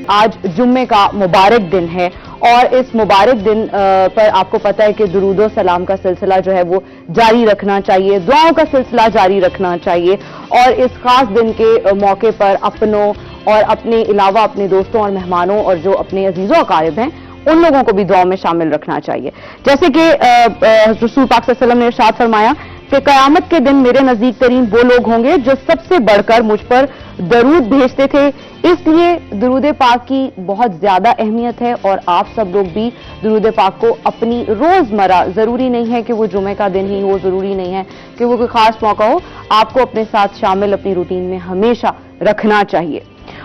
آج جمعے کا مبارک دن ہے اور اس مبارک دن پر آپ کو پتہ ہے کہ درود و سلام کا سلسلہ جو ہے وہ جاری رکھنا چاہیے، دعاؤں کا سلسلہ جاری رکھنا چاہیے اور اس خاص دن کے موقع پر اپنوں اور اپنے علاوہ اپنے دوستوں اور مہمانوں اور جو اپنے عزیز و اقارب ہیں ان لوگوں کو بھی دعاؤں میں شامل رکھنا چاہیے. جیسے کہ رسول پاک صلی اللہ علیہ وسلم نے ارشاد فرمایا کہ قیامت کے دن میرے نزدیک ترین وہ لوگ ہوں گے جو سب سے بڑھ کر مجھ پر درود بھیجتے تھے. اس لیے درود پاک کی بہت زیادہ اہمیت ہے اور آپ سب لوگ بھی درود پاک کو اپنی روزمرہ، ضروری نہیں ہے کہ وہ جمعہ کا دن ہی ہو، ضروری نہیں ہے کہ وہ کوئی خاص موقع ہو، آپ کو اپنے ساتھ شامل اپنی روٹین میں ہمیشہ رکھنا چاہیے.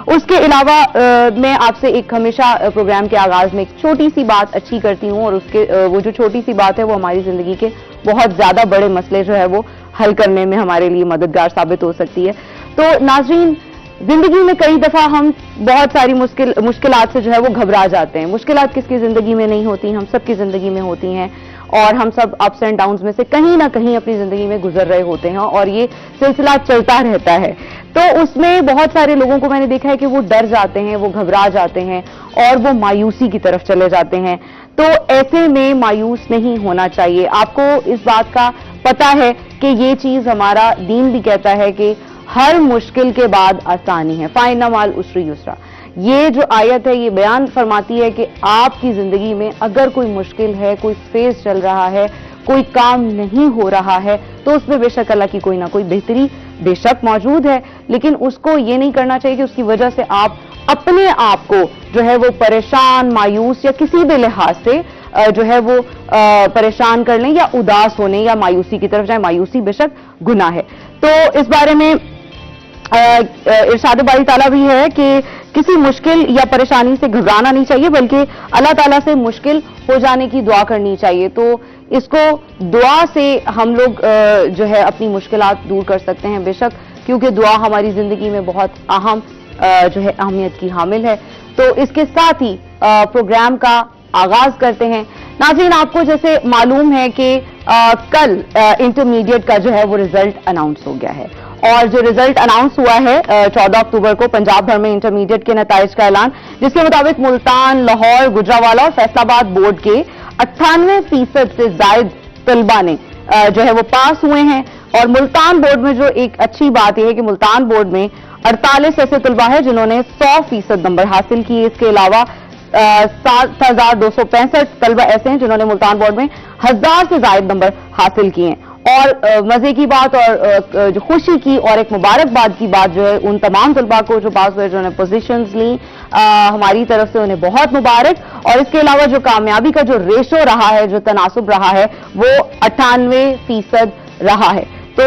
اس کے علاوہ میں آپ سے ایک ہمیشہ پروگرام کے آغاز میں ایک چھوٹی سی بات اچھی کرتی ہوں اور اس کے وہ جو چھوٹی سی بات ہے وہ ہماری زندگی کے بہت زیادہ بڑے مسئلے جو ہے وہ حل کرنے میں ہمارے لیے مددگار ثابت ہو سکتی ہے. تو ناظرین، زندگی میں کئی دفعہ ہم بہت ساری مشکلات سے جو ہے وہ گھبرا جاتے ہیں. مشکلات کس کی زندگی میں نہیں ہوتی، ہم سب کی زندگی میں ہوتی ہیں اور ہم سب اپس اینڈ ڈاؤنز میں سے کہیں نہ کہیں اپنی زندگی میں گزر رہے ہوتے ہیں اور یہ سلسلہ چلتا رہتا ہے. تو اس میں بہت سارے لوگوں کو میں نے دیکھا ہے کہ وہ ڈر جاتے ہیں، وہ گھبرا جاتے ہیں اور وہ مایوسی کی طرف چلے جاتے ہیں. تو ایسے میں مایوس نہیں ہونا چاہیے. آپ کو اس بات کا پتہ ہے کہ یہ چیز ہمارا دین بھی کہتا ہے کہ ہر مشکل کے بعد آسانی ہے، فَإِنَّ مَعَ الْعُسْرِ يُسْرًا. یہ جو آیت ہے یہ بیان فرماتی ہے کہ آپ کی زندگی میں اگر کوئی مشکل ہے، کوئی فیز چل رہا ہے، کوئی کام نہیں ہو رہا ہے تو اس میں بے شک اللہ کی کوئی نہ کوئی بہتری بے شک موجود ہے، لیکن اس کو یہ نہیں کرنا چاہیے کہ اس کی وجہ سے آپ اپنے آپ کو جو ہے وہ پریشان، مایوس یا کسی بھی لحاظ سے جو ہے وہ پریشان کر لیں یا اداس ہونے یا مایوسی کی طرف جائیں. مایوسی بے شک گناہ ہے. تو اس بارے میں ارشاد باری تعالیٰ بھی ہے کہ کسی مشکل یا پریشانی سے گھبرانا نہیں چاہیے بلکہ اللہ تعالیٰ سے مشکل ہو جانے کی دعا کرنی چاہیے. تو اس کو دعا سے ہم لوگ جو ہے اپنی مشکلات دور کر سکتے ہیں بے شک، کیونکہ دعا ہماری زندگی میں بہت اہم جو ہے اہمیت کی حامل ہے. تو اس کے ساتھ ہی پروگرام کا آغاز کرتے ہیں. ناظرین، آپ کو جیسے معلوم ہے کہ کل انٹرمیڈیٹ کا جو ہے وہ رزلٹ اناؤنس ہو گیا ہے اور جو رزلٹ اناؤنس ہوا ہے 14 اکتوبر کو پنجاب بھر میں انٹرمیڈیٹ کے نتائج کا اعلان، جس کے مطابق ملتان، لاہور، گجرانوالہ اور فیصل آباد بورڈ کے 98% سے زائد طلبہ نے جو ہے وہ پاس ہوئے ہیں. اور ملتان بورڈ میں جو ایک اچھی بات یہ ہے کہ ملتان بورڈ میں 48 ایسے طلبہ ہیں جنہوں نے 100% نمبر حاصل کیے. اس کے علاوہ 7265 طلبہ ایسے ہیں جنہوں نے ملتان بورڈ میں 1000 سے زائد نمبر حاصل کیے ہیں. اور مزے کی بات اور جو خوشی کی اور ایک مبارکباد کی بات جو ہے ان تمام طلباء کو جو پاس ہوئے، جنہوں نے پوزیشنز لیں، ہماری طرف سے انہیں بہت مبارک. اور اس کے علاوہ جو کامیابی کا جو ریشو رہا ہے، جو تناسب رہا ہے، وہ 98% رہا ہے. تو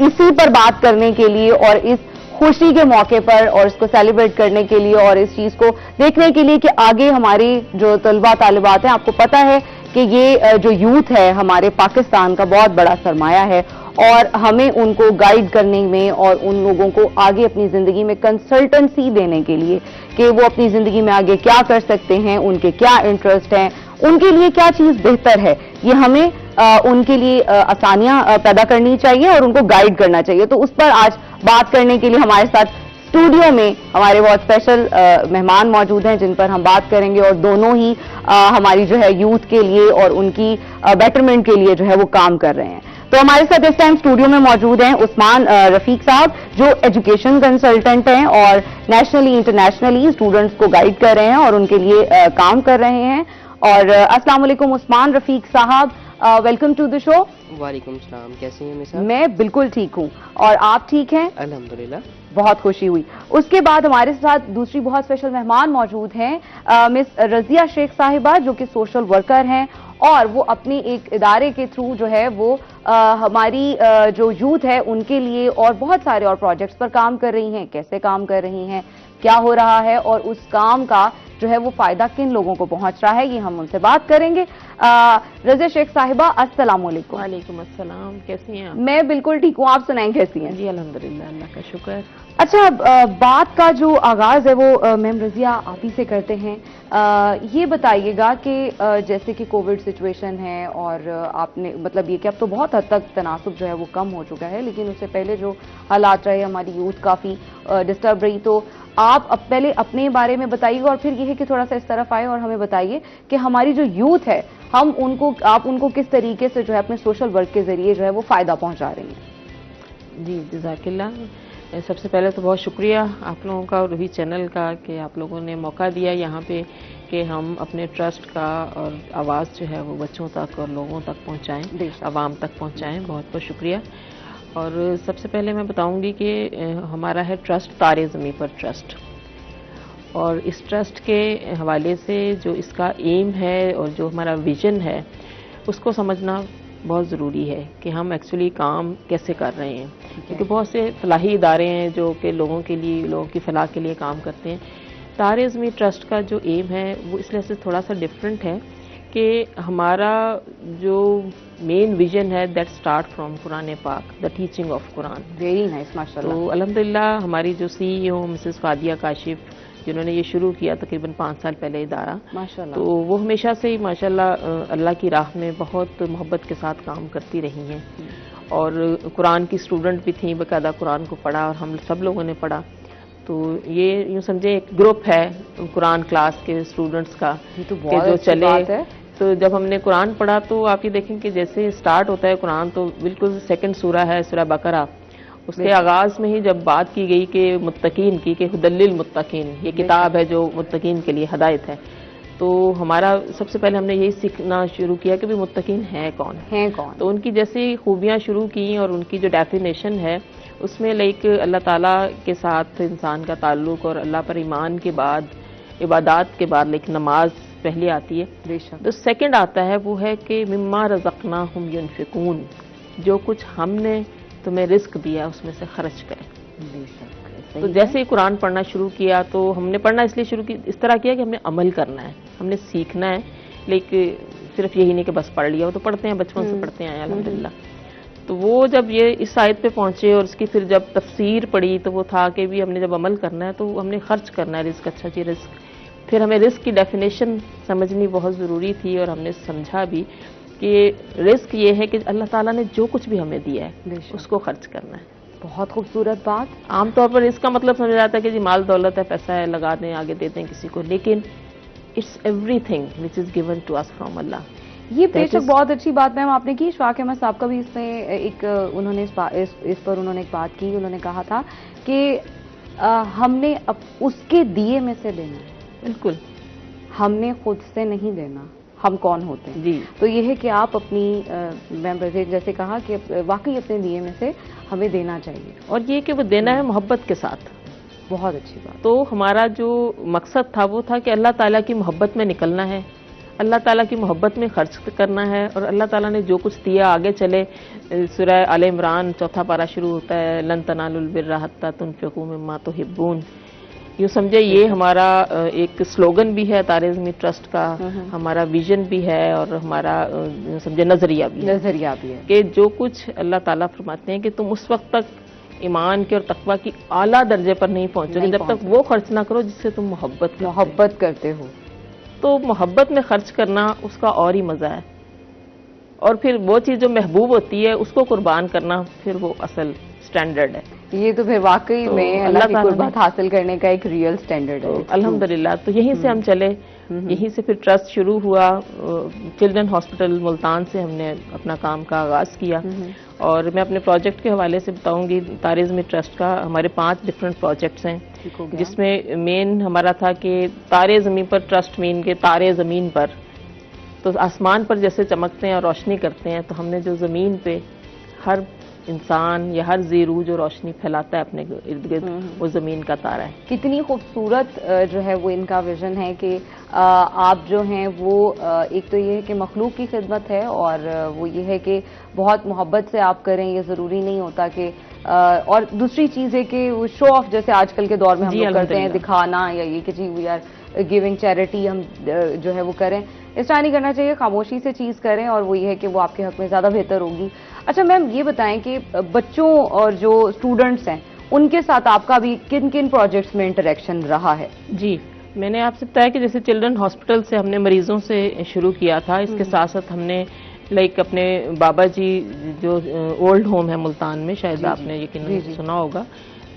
اسی پر بات کرنے کے لیے اور اس خوشی کے موقع پر اور اس کو سیلیبریٹ کرنے کے لیے اور اس چیز کو دیکھنے کے لیے کہ آگے ہماری جو طلبہ طالبات ہیں، آپ کو پتہ ہے کہ یہ جو یوتھ ہے ہمارے پاکستان کا بہت بڑا سرمایہ ہے اور ہمیں ان کو گائیڈ کرنے میں اور ان لوگوں کو آگے اپنی زندگی میں کنسلٹنسی دینے کے لیے کہ وہ اپنی زندگی میں آگے کیا کر سکتے ہیں، ان کے کیا انٹرسٹ ہیں، ان کے لیے کیا چیز بہتر ہے، یہ ہمیں ان کے لیے آسانیاں پیدا کرنی چاہیے اور ان کو گائیڈ کرنا چاہیے. تو اس پر آج بات کرنے کے لیے ہمارے ساتھ اسٹوڈیو میں ہمارے بہت اسپیشل مہمان موجود ہیں جن پر ہم بات کریں گے اور دونوں ہی ہماری جو ہے یوتھ کے لیے اور ان کی بیٹرمنٹ کے لیے جو ہے وہ کام کر رہے ہیں. تو ہمارے ساتھ اس ٹائم اسٹوڈیو میں موجود ہیں عثمان رفیق صاحب جو ایجوکیشن کنسلٹنٹ ہیں اور نیشنلی انٹرنیشنلی اسٹوڈنٹس کو گائیڈ کر رہے ہیں اور ان کے لیے کام کر رہے ہیں. اور السلام علیکم عثمان Rafiq Sahab, welcome to the شو. وعلیکم السلام، کیسے ہیں مس صاحب؟ میں بالکل ٹھیک ہوں اور آپ ٹھیک ہیں؟ الحمدللہ. بہت خوشی ہوئی. اس کے بعد ہمارے ساتھ دوسری بہت اسپیشل مہمان موجود ہیں مس رضیہ شیخ صاحبہ جو کہ سوشل ورکر ہیں اور وہ اپنی ایک ادارے کے تھرو جو ہے وہ ہماری جو یوتھ ہے ان کے لیے اور بہت سارے اور پروجیکٹس پر کام کر رہی ہیں. کیسے کام کر رہی ہیں، کیا ہو رہا ہے اور اس کام کا جو ہے وہ فائدہ کن لوگوں کو پہنچ رہا ہے، یہ ہم ان سے بات کریں گے. رضیہ شیخ صاحبہ السلام علیکم. وعلیکم السلام، کیسی ہیں آپ؟ میں بالکل ٹھیک ہوں، آپ سنائیں کیسی ہیں؟ جی الحمدللہ، اللہ کا شکر. اچھا، بات کا جو آغاز ہے وہ میم رضیہ آپ ہی سے کرتے ہیں. یہ بتائیے گا کہ جیسے کہ کووڈ سچویشن ہے اور آپ نے مطلب یہ کہ اب تو بہت حد تک تناسب جو ہے وہ کم ہو چکا ہے، لیکن اس سے پہلے جو حالات رہے ہماری یوتھ کافی ڈسٹرب رہی. تو آپ پہلے اپنے بارے میں بتائیے اور پھر یہ ہے کہ تھوڑا سا اس طرف آئے اور ہمیں بتائیے کہ ہماری جو یوتھ ہے آپ ان کو کس طریقے سے جو ہے اپنے سوشل ورک کے ذریعے جو ہے وہ فائدہ پہنچا رہی ہیں. جی جزاک اللہ. سب سے پہلے تو بہت شکریہ آپ لوگوں کا اور روحی چینل کا کہ آپ لوگوں نے موقع دیا یہاں پہ کہ ہم اپنے ٹرسٹ کا اور آواز جو ہے وہ بچوں تک اور لوگوں تک پہنچائیں, عوام تک پہنچائیں. بہت بہت شکریہ. اور سب سے پہلے میں بتاؤں گی کہ ہمارا ہے ٹرسٹ تارے زمیں پر ٹرسٹ, اور اس ٹرسٹ کے حوالے سے جو اس کا ایم ہے اور جو ہمارا ویژن ہے اس کو سمجھنا بہت ضروری ہے کہ ہم ایکچولی کام کیسے کر رہے ہیں, کیونکہ بہت سے فلاحی ادارے ہیں جو کہ لوگوں کی فلاح کے لیے کام کرتے ہیں. تارے زمیں ٹرسٹ کا جو ایم ہے وہ اس لیے سے تھوڑا سا ڈفرینٹ ہے کہ ہمارا جو مین ویژن ہے دیٹ اسٹارٹ فرام قرآن پاک, the teaching of Quran. Very nice, ماشاء اللہ. تو الحمدللہ ہماری جو CEO مسز فادیہ کاشف جنہوں نے یہ شروع کیا تقریباً 5 سال پہلے ادارہ, ماشاءاللہ, تو وہ ہمیشہ سے ہی ماشاءاللہ اللہ کی راہ میں بہت محبت کے ساتھ کام کرتی رہی ہیں, اور قرآن کی اسٹوڈنٹ بھی تھیں, باقاعدہ قرآن کو پڑھا اور ہم سب لوگوں نے پڑھا. تو یہ یوں سمجھے ایک گروپ ہے قرآن کلاس کے اسٹوڈنٹس کا تو کہ جو چلے. تو جب ہم نے قرآن پڑھا تو آپ یہ دیکھیں کہ جیسے سٹارٹ ہوتا ہے قرآن تو بالکل سیکنڈ سورہ ہے سورہ بقرہ, اس کے آغاز میں ہی جب بات کی گئی کہ متقین کی, کہ ہدی للمتقین, یہ کتاب ہے جو متقین کے لیے ہدایت ہے. تو ہمارا سب سے پہلے ہم نے یہی سیکھنا شروع کیا کہ بھی متقین ہیں کون. تو ان کی جیسی خوبیاں شروع کی اور ان کی جو ڈیفینیشن ہے اس میں لائک اللہ تعالیٰ کے ساتھ انسان کا تعلق اور اللہ پر ایمان کے بعد عبادات کے بعد لیکن نماز پہلے آتی ہے. تو سیکنڈ آتا ہے وہ ہے کہ مما رزقناہم ینفقون, جو کچھ ہم نے تمہیں رزق دیا اس میں سے خرچ کریں. تو جیسے ہی قرآن پڑھنا شروع کیا تو ہم نے پڑھنا اس لیے شروع کی, اس طرح کیا کہ ہم نے عمل کرنا ہے, ہم نے سیکھنا ہے, لیکن صرف یہی نہیں کہ بس پڑھ لیا, وہ تو پڑھتے ہیں بچپن سے پڑھتے ہیں الحمدللہ. تو وہ جب یہ اس آیت پہ پہنچے اور اس کی پھر جب تفسیر پڑھی تو وہ تھا کہ بھی ہم نے جب عمل کرنا ہے تو ہم نے خرچ کرنا ہے رزق. اچھا جی رزق, پھر ہمیں رزق کی ڈیفینیشن سمجھنی بہت ضروری تھی اور ہم نے سمجھا بھی کہ رزق یہ ہے کہ اللہ تعالیٰ نے جو کچھ بھی ہمیں دیا ہے اس کو خرچ کرنا ہے. بہت خوبصورت بات. عام طور پر اس کا مطلب سمجھا جاتا ہے کہ جی مال دولت ہے, پیسہ ہے, لگا دیں, آگے دیتے ہیں کسی کو, لیکن it's everything which is given to us from Allah. یہ بے شک بہت اچھی بات میم آپ نے کی. اشفاق احمد صاحب کا بھی اس میں ایک انہوں نے اس پر انہوں نے ایک بات کی, انہوں نے کہا تھا کہ ہم نے اس کے دیے میں سے دینا ہے. بالکل, ہم نے خود سے نہیں دینا. ہم کون ہوتے ہیں جی. تو یہ ہے کہ آپ اپنی جیسے کہا کہ واقعی اپنے دیے میں سے ہمیں دینا چاہیے, اور یہ کہ وہ دینا ہے محبت کے ساتھ. بہت اچھی بات. تو ہمارا جو مقصد تھا وہ تھا کہ اللہ تعالیٰ کی محبت میں نکلنا ہے, اللہ تعالیٰ کی محبت میں خرچ کرنا ہے, اور اللہ تعالیٰ نے جو کچھ دیا آگے چلے. سورہ آل عمران 4 پارہ شروع ہوتا ہے لن تنالوا البر حتی تنفقوا مما تحبون. یوں سمجھے یہ ہمارا ایک سلوگن بھی ہے تارے زمیں ٹرسٹ کا, ہمارا ویژن بھی ہے اور ہمارا سمجھے نظریہ بھی ہے کہ جو کچھ اللہ تعالیٰ فرماتے ہیں کہ تم اس وقت تک ایمان کے اور تقویٰ کی اعلیٰ درجے پر نہیں پہنچو گے جب تک وہ خرچ نہ کرو جس سے تم محبت کرتے ہو. تو محبت میں خرچ کرنا اس کا اور ہی مزہ ہے, اور پھر وہ چیز جو محبوب ہوتی ہے اس کو قربان کرنا پھر وہ اصل سٹینڈرڈ ہے. یہ تو پھر واقعی میں اللہ کی قربت حاصل کرنے کا ایک ریئل سٹینڈرڈ ہے. الحمدللہ. تو یہیں سے ہم چلے, یہیں سے پھر ٹرسٹ شروع ہوا. چلڈرن ہاسپٹل ملتان سے ہم نے اپنا کام کا آغاز کیا, اور میں اپنے پروجیکٹ کے حوالے سے بتاؤں گی. تارے زمیں ٹرسٹ کا ہمارے 5 ڈفرینٹ پروجیکٹس ہیں, جس میں مین ہمارا تھا کہ تارے زمیں پر ٹرسٹ مین کے تارے زمین پر, تو آسمان پر جیسے چمکتے ہیں اور روشنی کرتے ہیں, تو ہم نے جو زمین پہ ہر انسان یا ہر زیرو جو روشنی پھیلاتا ہے اپنے ارد گرد وہ زمین کا تارا ہے. کتنی خوبصورت جو ہے وہ ان کا ویژن ہے کہ آپ جو ہیں وہ ایک تو یہ ہے کہ مخلوق کی خدمت ہے, اور وہ یہ ہے کہ بہت محبت سے آپ کریں. یہ ضروری نہیں ہوتا کہ اور دوسری چیز ہے کہ وہ شو آف جیسے آج کل کے دور میں ہم لوگ کرتے ہیں, دکھانا یا یہ کہ جی وی آر گیونگ چیریٹی, ہم جو ہے وہ کریں. اس طرح نہیں کرنا چاہیے, خاموشی سے چیز کریں, اور وہ یہ ہے کہ وہ آپ کے حق میں زیادہ بہتر ہوگی. اچھا میم یہ بتائیں کہ بچوں اور جو اسٹوڈنٹس ہیں ان کے ساتھ آپ کا بھی کن کن پروجیکٹس میں انٹریکشن رہا ہے؟ جی میں نے آپ سے بتایا کہ جیسے چلڈرن ہاسپٹل سے ہم نے مریضوں سے شروع کیا تھا, اس کے ساتھ ساتھ ہم نے لائک اپنے بابا جی جو اولڈ ہوم ہے ملتان میں, شاید آپ نے یقیناً سنا ہوگا,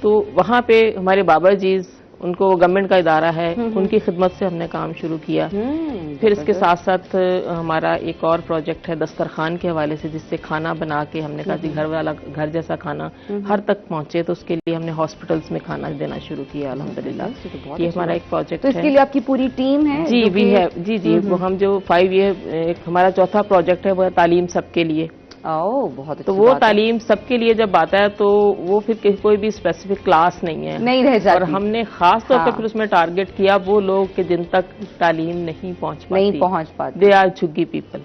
تو وہاں پہ ہمارے بابا جی ان کو گورنمنٹ کا ادارہ ہے، ان کی خدمت سے ہم نے کام شروع کیا. پھر اس کے ساتھ ساتھ ہمارا ایک اور پروجیکٹ ہے دسترخوان کے حوالے سے، جس سے کھانا بنا کے ہم نے کہا کہ گھر جیسا کھانا ہر تک پہنچے، تو اس کے لیے ہم نے ہاسپٹلس میں کھانا دینا شروع کیا الحمدللہ. یہ ہمارا ایک پروجیکٹ ہے. تو اس کے لیے آپ کی پوری ٹیم ہے؟ جی بھی ہے. جی وہ ہم جو 5 ایئر ہمارا چوتھا پروجیکٹ ہے وہ ہے تعلیم سب کے لیے. بہت تو وہ تعلیم سب کے لیے جب آتا ہے تو وہ پھر کوئی بھی اسپیسیفک کلاس نہیں ہے، نہیں رہ جاتی. اور ہم نے خاص طور پہ پھر اس میں ٹارگٹ کیا وہ لوگ کہ جن تک تعلیم نہیں پہنچ پاتی. They are jhuggi people.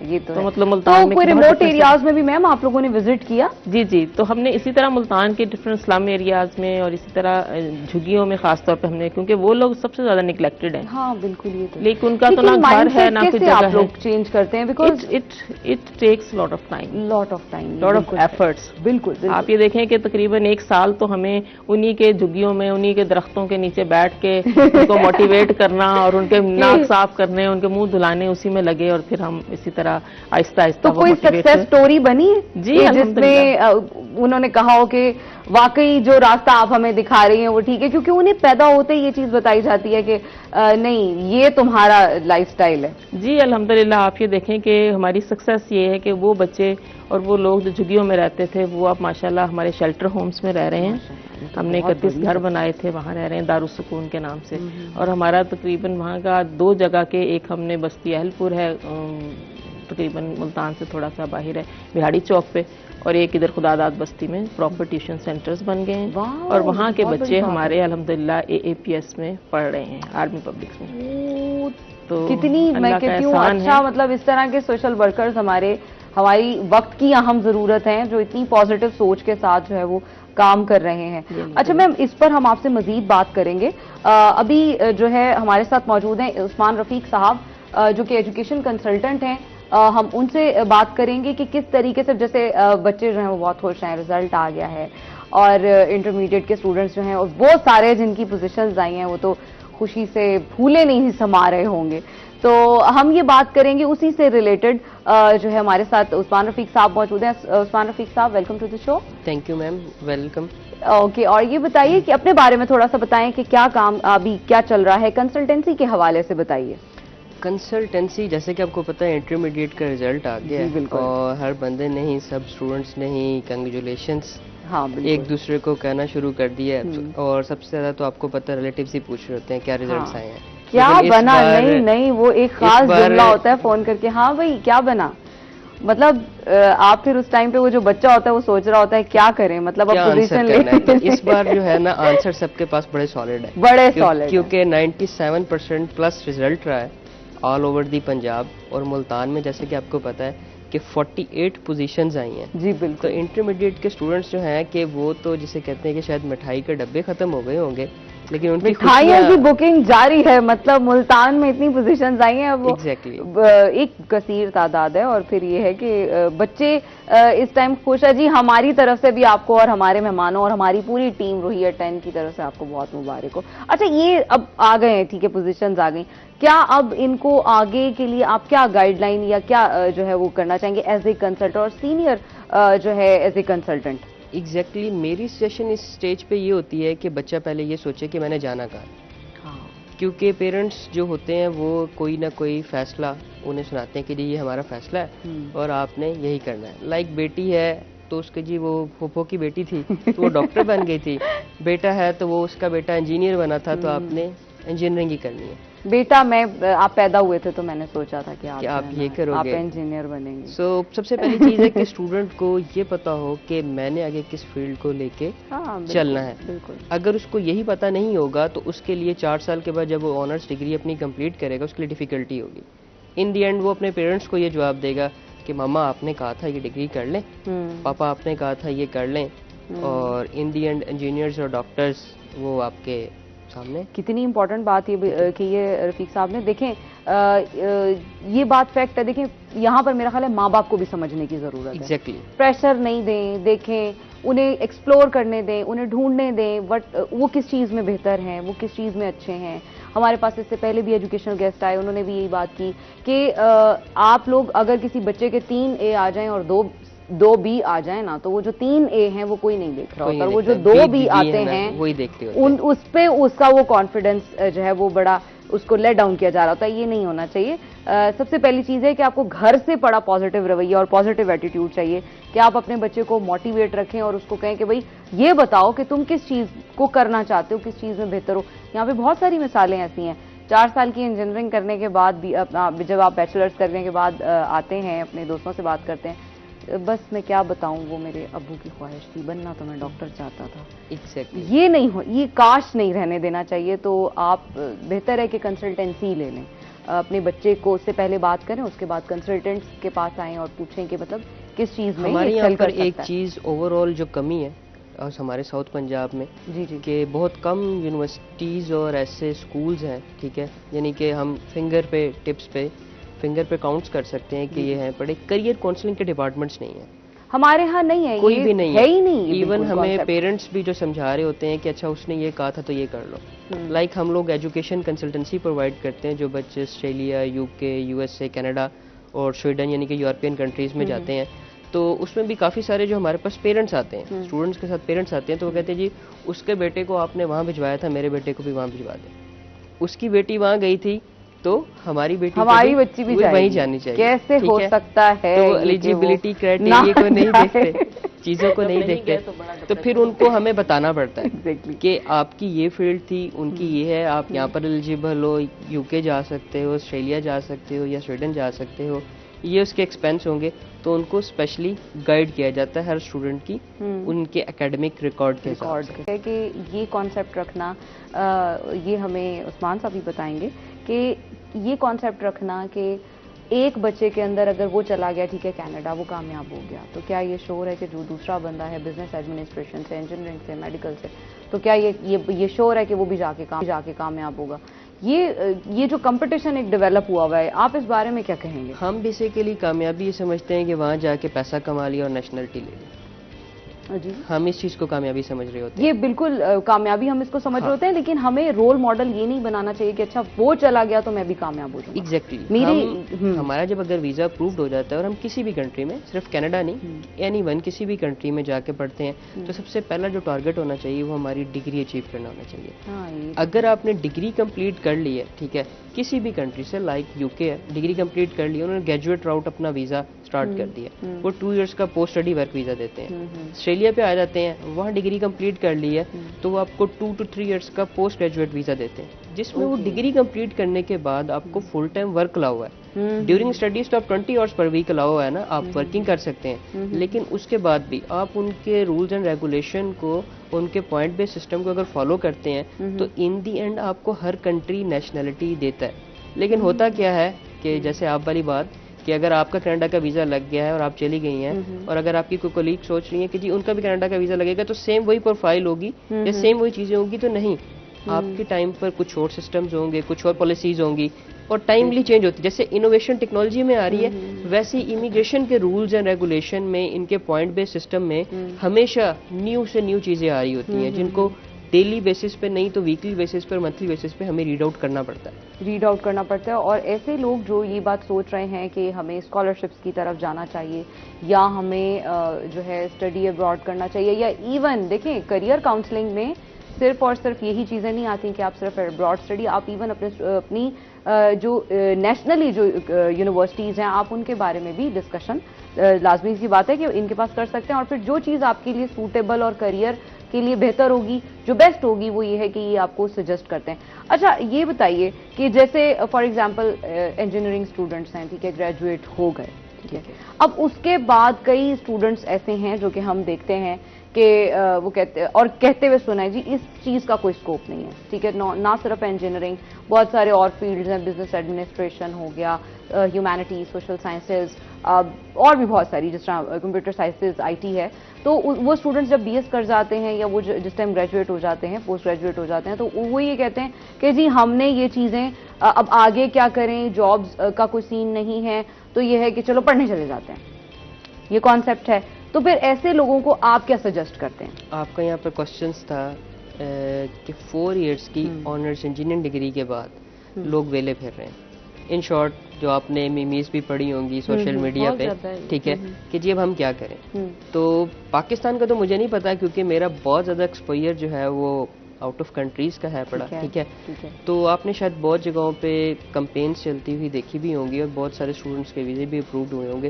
یہ تو مطلب ملتان میں کوئی ریموٹ ایریاز میں بھی میم آپ لوگوں نے وزٹ کیا؟ جی تو ہم نے اسی طرح ملتان کے ڈفرینٹ اسلام ایریاز میں اور اسی طرح جھگیوں میں خاص طور پہ ہم نے، کیونکہ وہ لوگ سب سے زیادہ نگلیکٹڈ ہیں. ہاں بالکل. یہ تو لیکن ان کا تو نہ گھر ہے نہ کوئی جگہ ہے. آپ لوگ چینج کرتے ہیں because it takes lot of time lot of efforts. بالکل. آپ یہ دیکھیں کہ تقریباً 1 سال تو ہمیں انہی کے جھگیوں میں، انہی کے درختوں کے نیچے بیٹھ کے ان کو موٹیویٹ کرنا اور ان کے ناک صاف کرنے، ان کے منہ دھلانے، اسی میں لگے. اور پھر ہم اسی طرح آہستہ آہستہ. تو کوئی سکسیس سٹوری بنی ہے جی جس میں انہوں نے کہا ہو کہ واقعی جو راستہ آپ ہمیں دکھا رہی ہیں وہ ٹھیک ہے؟ کیونکہ انہیں پیدا ہوتے ہی یہ چیز بتائی جاتی ہے کہ نہیں یہ تمہارا لائف سٹائل ہے. جی الحمدللہ. آپ یہ دیکھیں کہ ہماری سکسیس یہ ہے کہ وہ بچے اور وہ لوگ جو جھگیوں میں رہتے تھے وہ اب ماشاءاللہ ہمارے شیلٹر ہومز میں رہ رہے ہیں. ہم نے 31 گھر بنائے تھے، وہاں رہ رہے ہیں دارالسکون کے نام سے. اور ہمارا تقریباً وہاں کا 2 جگہ کے، ایک ہم نے بستی اہل پور ہے تقریباً ملتان سے تھوڑا سا باہر ہے بہاڑی چوک پہ، اور ایک ادھر خداداد بستی میں پراپر ٹیوشن سینٹرز بن گئے ہیں. اور وہاں کے بچے ہمارے الحمدللہ AAPS میں پڑھ رہے ہیں، آرمی پبلکس میں. تو کتنی میں کہتی ہوں اچھا، مطلب اس طرح کے سوشل ورکرز ہماری وقت کی اہم ضرورت ہیں، جو اتنی پازیٹیو سوچ کے ساتھ جو ہے وہ کام کر رہے ہیں. اچھا میم، اس پر ہم آپ سے مزید بات کریں گے. ابھی جو ہے ہمارے ساتھ موجود ہیں عثمان رفیق صاحب، جو کہ ایجوکیشن کنسلٹنٹ ہیں. ہم ان سے بات کریں گے کہ کس طریقے سے، جیسے بچے جو ہیں وہ بہت خوش ہیں، رزلٹ آ گیا ہے، اور انٹرمیڈیٹ کے اسٹوڈنٹس جو ہیں اور وہ سارے جن کی پوزیشنز آئی ہیں وہ تو خوشی سے پھولے نہیں سما رہے ہوں گے. تو ہم یہ بات کریں گے اسی سے ریلیٹڈ. جو ہے ہمارے ساتھ عثمان رفیق صاحب موجود ہیں. Usman Rafiq Sahab, welcome to the show. Thank you ma'am, welcome. Okay, اور یہ بتائیے کہ اپنے بارے میں تھوڑا سا بتائیں کہ کیا کام ابھی کیا چل رہا ہے کنسلٹنسی کے حوالے سے، بتائیے. کنسلٹنسی جیسے کہ آپ کو پتہ ہے انٹرمیڈیٹ کا رزلٹ آ گیا ہے، اور ہر بندے نے ہی، سب اسٹوڈنٹس نے ہی کنگریچولیشنس ایک دوسرے کو کہنا شروع کر دیا ہے. اور سب سے زیادہ تو آپ کو پتہ ریلیٹیوز ہی پوچھ رہے ہوتے ہیں کیا ریزلٹس آئے ہیں، کیا بنا. نہیں وہ ایک خاص جملہ ہوتا ہے فون کر کے، ہاں بھائی کیا بنا. مطلب آپ پھر اس ٹائم پہ وہ جو بچہ ہوتا ہے وہ سوچ رہا ہوتا ہے کیا کریں، مطلب اب پوزیشن لے. اس بار جو ہے نا آنسر سب کے پاس بڑے سالڈ ہے، بڑے سالڈ، کیونکہ 97% پلس رزلٹ رہا ہے آل اوور دی پنجاب. اور ملتان میں جیسے کہ آپ کو پتا ہے کہ 48 پوزیشنز آئی ہیں. جی بالکل. تو انٹرمیڈیٹ کے اسٹوڈنٹس جو ہیں کہ وہ تو جسے کہتے ہیں کہ شاید مٹھائی کے ڈبے ختم ہو گئے ہوں گے، لیکن ان کی مٹھائیوں کی بکنگ جاری ہے. مطلب ملتان میں اتنی پوزیشنز آئی ہیں، وہ ایک کثیر تعداد ہے. اور پھر یہ ہے کہ بچے اس ٹائم خوش ہے. جی ہماری طرف سے بھی آپ کو اور ہمارے مہمانوں اور ہماری پوری ٹیم روحیہ 10 کی طرف سے آپ کو بہت مبارک ہو. اچھا یہ اب آ گئے ہیں، ٹھیک ہے، پوزیشنز آ گئی، کیا اب ان کو آگے کے لیے آپ کیا گائیڈ لائن یا کیا جو ہے وہ کرنا چاہیں گے ایز اے کنسلٹنٹ اور سینئر جو ہے ایز اے کنسلٹنٹ؟ ایگزیکٹلی میری سجیشن اس سٹیج پہ یہ ہوتی ہے کہ بچہ پہلے یہ سوچے کہ میں نے جانا کہاں. کیونکہ پیرنٹس جو ہوتے ہیں وہ کوئی نہ کوئی فیصلہ انہیں سناتے ہیں کہ جی یہ ہمارا فیصلہ ہے اور آپ نے یہی کرنا ہے. لائک بیٹی ہے تو اس کے جی وہ پھوپھو کی بیٹی تھی تو وہ ڈاکٹر بن گئی تھی، بیٹا ہے تو وہ اس کا بیٹا انجینئر بنا تھا تو آپ نے انجینئرنگ ہی کرنی ہے. بیٹا آپ پیدا ہوئے تھے تو میں نے سوچا تھا کہ آپ یہ کرو آپ گے، انجینئر بنیں گے. سو سب سے پہلی چیز ہے کہ اسٹوڈنٹ کو یہ پتا ہو کہ میں نے آگے کس فیلڈ کو لے کے چلنا ہے. بالکل. اگر اس کو یہی پتا نہیں ہوگا تو اس کے لیے 4 سال کے بعد جب وہ آنرس ڈگری اپنی کمپلیٹ کرے گا اس کے لیے ڈیفیکلٹی ہوگی. ان دی اینڈ وہ اپنے پیرنٹس کو یہ جواب دے گا کہ ماما آپ نے کہا تھا یہ ڈگری کر لیں، پاپا آپ نے کہا تھا یہ کر لیں. اور ان دی اینڈ انجینئرز اور ڈاکٹرز وہ آپ کے سامنے. کتنی امپورٹنٹ بات یہ کہ یہ رفیق صاحب نے دیکھیں یہ بات فیکٹ ہے. دیکھیں یہاں پر میرا خیال ہے ماں باپ کو بھی سمجھنے کی ضرورت ہے. ایگزیکٹلی. پریشر نہیں دیں، دیکھیں انہیں ایکسپلور کرنے دیں، انہیں ڈھونڈنے دیں وہ کس چیز میں بہتر ہیں، وہ کس چیز میں اچھے ہیں. ہمارے پاس اس سے پہلے بھی ایجوکیشنل گیسٹ آئے، انہوں نے بھی یہی بات کی کہ آپ لوگ اگر کسی بچے کے 3 A آ جائیں اور 2 2 B آ جائیں نا تو وہ جو 3 A ہیں وہ کوئی نہیں دیکھ رہا ہوتا, اور وہ جو 2 B آتے ہیں وہی دیکھتے ہوتے ان اس پہ اس کا وہ کانفیڈنس جو ہے وہ بڑا اس کو لیٹ ڈاؤن کیا جا رہا ہوتا ہے. یہ نہیں ہونا چاہیے. سب سے پہلی چیز ہے کہ آپ کو گھر سے بڑا پازیٹیو رویہ اور پازیٹیو ایٹیٹیوڈ چاہیے کہ آپ اپنے بچے کو موٹیویٹ رکھیں اور اس کو کہیں کہ بھئی یہ بتاؤ کہ تم کس چیز کو کرنا چاہتے ہو, کس چیز میں بہتر ہو. یہاں پہ بہت ساری مثالیں ایسی ہیں. 4 سال کی انجینئرنگ کرنے کے بعد بھی جب آپ بیچلرز کرنے کے بعد آتے ہیں, اپنے دوستوں سے بات کرتے ہیں, بس میں کیا بتاؤں, وہ میرے ابو کی خواہش تھی, بننا تو میں ڈاکٹر چاہتا تھا. ایگزیکٹلی. یہ نہیں ہو, یہ کاش نہیں رہنے دینا چاہیے. تو آپ بہتر ہے کہ کنسلٹنسی لے لیں, اپنے بچے کو اس سے پہلے بات کریں, اس کے بعد کنسلٹنٹس کے پاس آئیں اور پوچھیں کہ مطلب کس چیز میں ہمارے یہاں ایکسل پر کر سکتا ہے. ایک چیز اوور آل جو کمی ہے ہمارے ساؤتھ پنجاب میں, جی جی کہ بہت کم یونیورسٹیز اور ایسے اسکولز ہیں, ٹھیک ہے, یعنی کہ ہم فنگر پہ کاؤنٹس کر سکتے ہیں کہ یہ ہیں, بڑے کریئر کاؤنسلنگ کے ڈپارٹمنٹس نہیں ہیں ہمارے ہاں, نہیں ہے, کوئی بھی نہیں ہے ہی نہیں. ایون ہمیں پیرنٹس بھی جو سمجھا رہے ہوتے ہیں کہ اچھا اس نے یہ کہا تھا تو یہ کر لو. لائک ہم لوگ ایجوکیشن کنسلٹنسی پرووائڈ کرتے ہیں, جو بچے آسٹریلیا, UK, USA, کینیڈا اور سویڈن یعنی کہ یورپین کنٹریز میں جاتے ہیں, تو اس میں بھی کافی سارے جو ہمارے پاس پیرنٹس آتے ہیں, اسٹوڈنٹس کے ساتھ پیرنٹس آتے ہیں, تو وہ کہتے ہیں جی اس کے بیٹے کو آپ نے وہاں بھجوایا تھا, میرے بیٹے کو بھی وہاں بھجوا دیں. اس کی بیٹی وہاں گئی تھی تو ہماری بچی بھی وہیں جانی چاہیے. کیسے ہو سکتا ہے؟ تو ایلیجیبلٹی کرائٹیریا کو نہیں دیکھتے, چیزوں کو نہیں دیکھتے, تو پھر ان کو ہمیں بتانا پڑتا ہے کہ آپ کی یہ فیلڈ تھی, ان کی یہ ہے, آپ یہاں پر ایلیجیبل ہو, UK جا سکتے ہو, آسٹریلیا جا سکتے ہو, یا سویڈن جا سکتے ہو, یہ اس کے ایکسپینس ہوں گے. تو ان کو اسپیشلی گائیڈ کیا جاتا ہے ہر اسٹوڈنٹ کی ان کے اکیڈمک ریکارڈ کے حساب سے. کہ یہ کانسیپٹ رکھنا, یہ ہمیں عثمان صاحب ہی بتائیں گے کہ یہ کانسیپٹ رکھنا کہ ایک بچے کے اندر اگر وہ چلا گیا, ٹھیک ہے کینیڈا, وہ کامیاب ہو گیا, تو کیا یہ شور ہے کہ جو دوسرا بندہ ہے بزنس ایڈمنسٹریشن سے, انجینئرنگ سے, میڈیکل سے, تو کیا یہ شور ہے کہ وہ بھی جا کے کامیاب ہوگا؟ یہ جو کمپٹیشن ایک ڈیولپ ہوا ہے, آپ اس بارے میں کیا کہیں گے؟ ہم بیسیکلی کامیابی یہ سمجھتے ہیں کہ وہاں جا کے پیسہ کما لیا اور نیشنلٹی لے لی. جی, ہم اس چیز کو کامیابی سمجھ رہے ہوتے ہیں. یہ بالکل کامیابی ہم اس کو سمجھ رہے ہوتے ہیں, لیکن ہمیں رول ماڈل یہ نہیں بنانا چاہیے کہ اچھا وہ چلا گیا تو میں بھی کامیاب ہو جاؤں. ایگزیکٹلی. ہمارا جب اگر ویزا اپرووڈ ہو جاتا ہے اور ہم کسی بھی کنٹری میں, صرف کینیڈا نہیں, اینی ون کسی بھی کنٹری میں جا کے پڑھتے ہیں, تو سب سے پہلا جو ٹارگٹ ہونا چاہیے وہ ہماری ڈگری اچیو کرنا ہونا چاہیے. اگر آپ نے ڈگری کمپلیٹ کر لی ہے, ٹھیک ہے, کسی بھی کنٹری سے, لائک UK ہے, ڈگری کمپلیٹ کر لی, انہوں نے گریجویٹ راؤٹ اپنا ویزا اسٹارٹ کر دیا, وہ 2 ایئرس کا پوسٹ اسٹڈی ورک ویزا دیتے ہیں. آسٹریلیا پہ آ جاتے ہیں, وہاں ڈگری کمپلیٹ کر لی ہے تو وہ آپ کو 2 to 3 ایئرس کا پوسٹ گریجویٹ ویزا دیتے ہیں, جس میں وہ ڈگری کمپلیٹ کرنے کے بعد آپ کو فل ٹائم ورک الاؤ ہے. ڈیورنگ اسٹڈیز تو آپ 20 آورس پر ویک الاؤ ہے نا, آپ ورکنگ کر سکتے ہیں, لیکن اس کے بعد بھی آپ ان کے رولز اینڈ ریگولیشن کو, ان کے پوائنٹ بیس سسٹم کو اگر فالو کرتے ہیں تو ان دی اینڈ آپ کو ہر کنٹری نیشنلٹی دیتا ہے. لیکن ہوتا کیا ہے کہ جیسے آپ والی بات کہ اگر آپ کا کینیڈا کا ویزا لگ گیا ہے اور آپ چلی گئی ہیں, اور اگر آپ کی کوئی کولیگ سوچ رہی ہیں کہ جی ان کا بھی کینیڈا کا ویزا لگے گا تو سیم وہی پروفائل ہوگی یا سیم وہی چیزیں ہوں گی, تو نہیں, آپ کے ٹائم پر کچھ اور سسٹمز ہوں گے, کچھ اور پالیسیز ہوں گی, اور ٹائملی چینج ہوتی ہے. جیسے انوویشن ٹیکنالوجی میں آ رہی ہے, ویسے امیگریشن کے رولز اینڈ ریگولیشن میں, ان کے پوائنٹ بیس سسٹم میں ہمیشہ نیو سے نیو چیزیں آ رہی ہوتی ہیں, جن کو ڈیلی بیسس پہ نہیں تو ویکلی بیسس پہ اور منتھلی بیسس پہ ہمیں ریڈ آؤٹ کرنا پڑتا ہے. اور ایسے لوگ جو یہ بات سوچ رہے ہیں کہ ہمیں اسکالرشپس کی طرف جانا چاہیے, یا ہمیں جو ہے اسٹڈی ابراڈ کرنا چاہیے, یا ایون دیکھیں کریئر کاؤنسلنگ میں صرف اور صرف یہی چیزیں نہیں آتی کہ آپ صرف ابراڈ اسٹڈی, آپ ایون اپنی جو نیشنلی جو یونیورسٹیز ہیں آپ ان کے بارے میں بھی ڈسکشن لازمی سی بات ہے کہ ان کے پاس کر سکتے ہیں, اور پھر جو چیز آپ کے لیے سوٹیبل اور کریئر کے لیے بہتر ہوگی, جو بیسٹ ہوگی, وہ یہ ہے کہ یہ آپ کو سجیسٹ کرتے ہیں. اچھا یہ بتائیے کہ جیسے فار ایگزامپل انجینئرنگ اسٹوڈنٹس ہیں, ٹھیک ہے, گریجویٹ ہو گئے, ٹھیک ہے, اب اس کے بعد کئی اسٹوڈنٹس ایسے ہیں جو کہ ہم دیکھتے ہیں کہ وہ کہتے ہوئے سنا ہے جی اس چیز کا کوئی اسکوپ نہیں ہے, ٹھیک ہے, نہ صرف انجینئرنگ, بہت سارے اور فیلڈز ہیں, بزنس ایڈمنسٹریشن ہو گیا, ہیومینٹیز, سوشل سائنسز, اور بھی بہت ساری, جس طرح کمپیوٹر سائنسز, IT ہے. تو وہ اسٹوڈنٹس جب BS کر جاتے ہیں, یا وہ جس ٹائم گریجویٹ ہو جاتے ہیں, پوسٹ گریجویٹ ہو جاتے ہیں, تو وہ یہ کہتے ہیں کہ جی ہم نے یہ چیزیں, اب آگے کیا کریں, جابز کا کوئی سین نہیں ہے, تو یہ ہے کہ چلو پڑھنے چلے جاتے ہیں, یہ کانسیپٹ ہے. تو پھر ایسے لوگوں کو آپ کیا سجیسٹ کرتے ہیں؟ آپ کا یہاں پر کوشچنس تھا کہ 4 ایئرس کی آنرس انجینئرنگ ڈگری کے بعد لوگ ویلے پھر رہے ہیں. ان شارٹ جو آپ نے میمیز بھی پڑھی ہوں گی سوشل میڈیا پہ, ٹھیک ہے, کہ جی اب ہم کیا کریں. تو پاکستان کا تو مجھے نہیں پتا کیونکہ میرا بہت زیادہ ایکسپوئر جو ہے وہ آؤٹ آف کنٹریز کا ہے پڑا, ٹھیک ہے. تو آپ نے شاید بہت جگہوں پہ کمپینس چلتی ہوئی دیکھی بھی ہوں گی اور بہت سارے اسٹوڈنٹس کے ویزے بھی اپرووڈ ہوئے ہوں گے.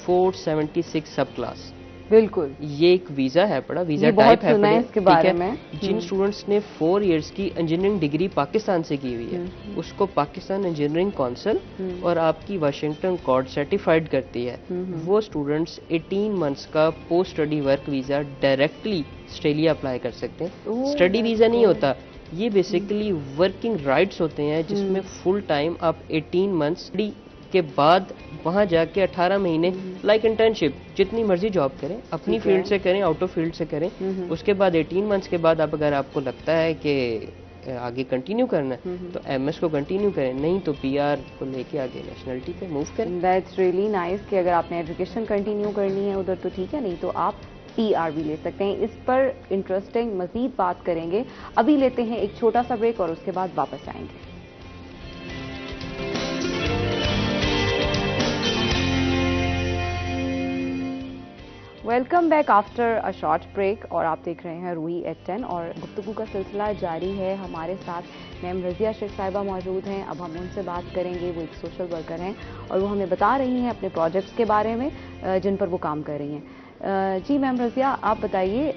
476 سب کلاس, بالکل یہ ایک ویزا ہے پڑا, ویزا ٹائپ ہے پڑا, جن اسٹوڈنٹس نے 4 ایئرس کی انجینئرنگ ڈگری پاکستان سے کی ہوئی ہے اس کو پاکستان انجینئرنگ کونسل اور آپ کی واشنگٹن کورٹ سرٹیفائڈ کرتی ہے. وہ اسٹوڈنٹس 18 منتھس کا post study work visa directly Australia apply کر سکتے ہیں. اسٹڈی ویزا نہیں ہوتا, یہ بیسیکلی ورکنگ رائٹس ہوتے ہیں جس میں فل ٹائم آپ 18 منتھس کے بعد وہاں جا کے 18 مہینے لائک انٹرنشپ جتنی مرضی جاب کریں, اپنی فیلڈ سے کریں, آؤٹ آف فیلڈ سے کریں. اس کے بعد 18 منتھس کے بعد اگر آپ کو لگتا ہے کہ آگے کنٹینیو کرنا ہے تو ایم ایس کو کنٹینیو کریں, نہیں تو پی آر کو لے کے آگے نیشنلٹی پہ موو کریں. دیٹس ریئلی نائس کہ اگر آپ نے ایجوکیشن کنٹینیو کرنی ہے ادھر تو ٹھیک ہے, نہیں تو آپ پی آر بھی لے سکتے ہیں. اس پر انٹرسٹنگ مزید بات کریں گے. ابھی لیتے ہیں ایک چھوٹا سا بریک اور اس کے بعد واپس آئیں گے. Welcome back after a short break, اور آپ دیکھ رہے ہیں روئی ایٹ 10 اور گفتگو کا سلسلہ جاری ہے. ہمارے ساتھ میم رضیہ شیخ صاحبہ موجود ہیں. اب ہم ان سے بات کریں گے. وہ ایک سوشل ورکر ہیں اور وہ ہمیں بتا رہی ہیں اپنے پروجیکٹس کے بارے میں جن پر وہ کام کر رہی ہیں. جی میم رضیہ, آپ بتائیے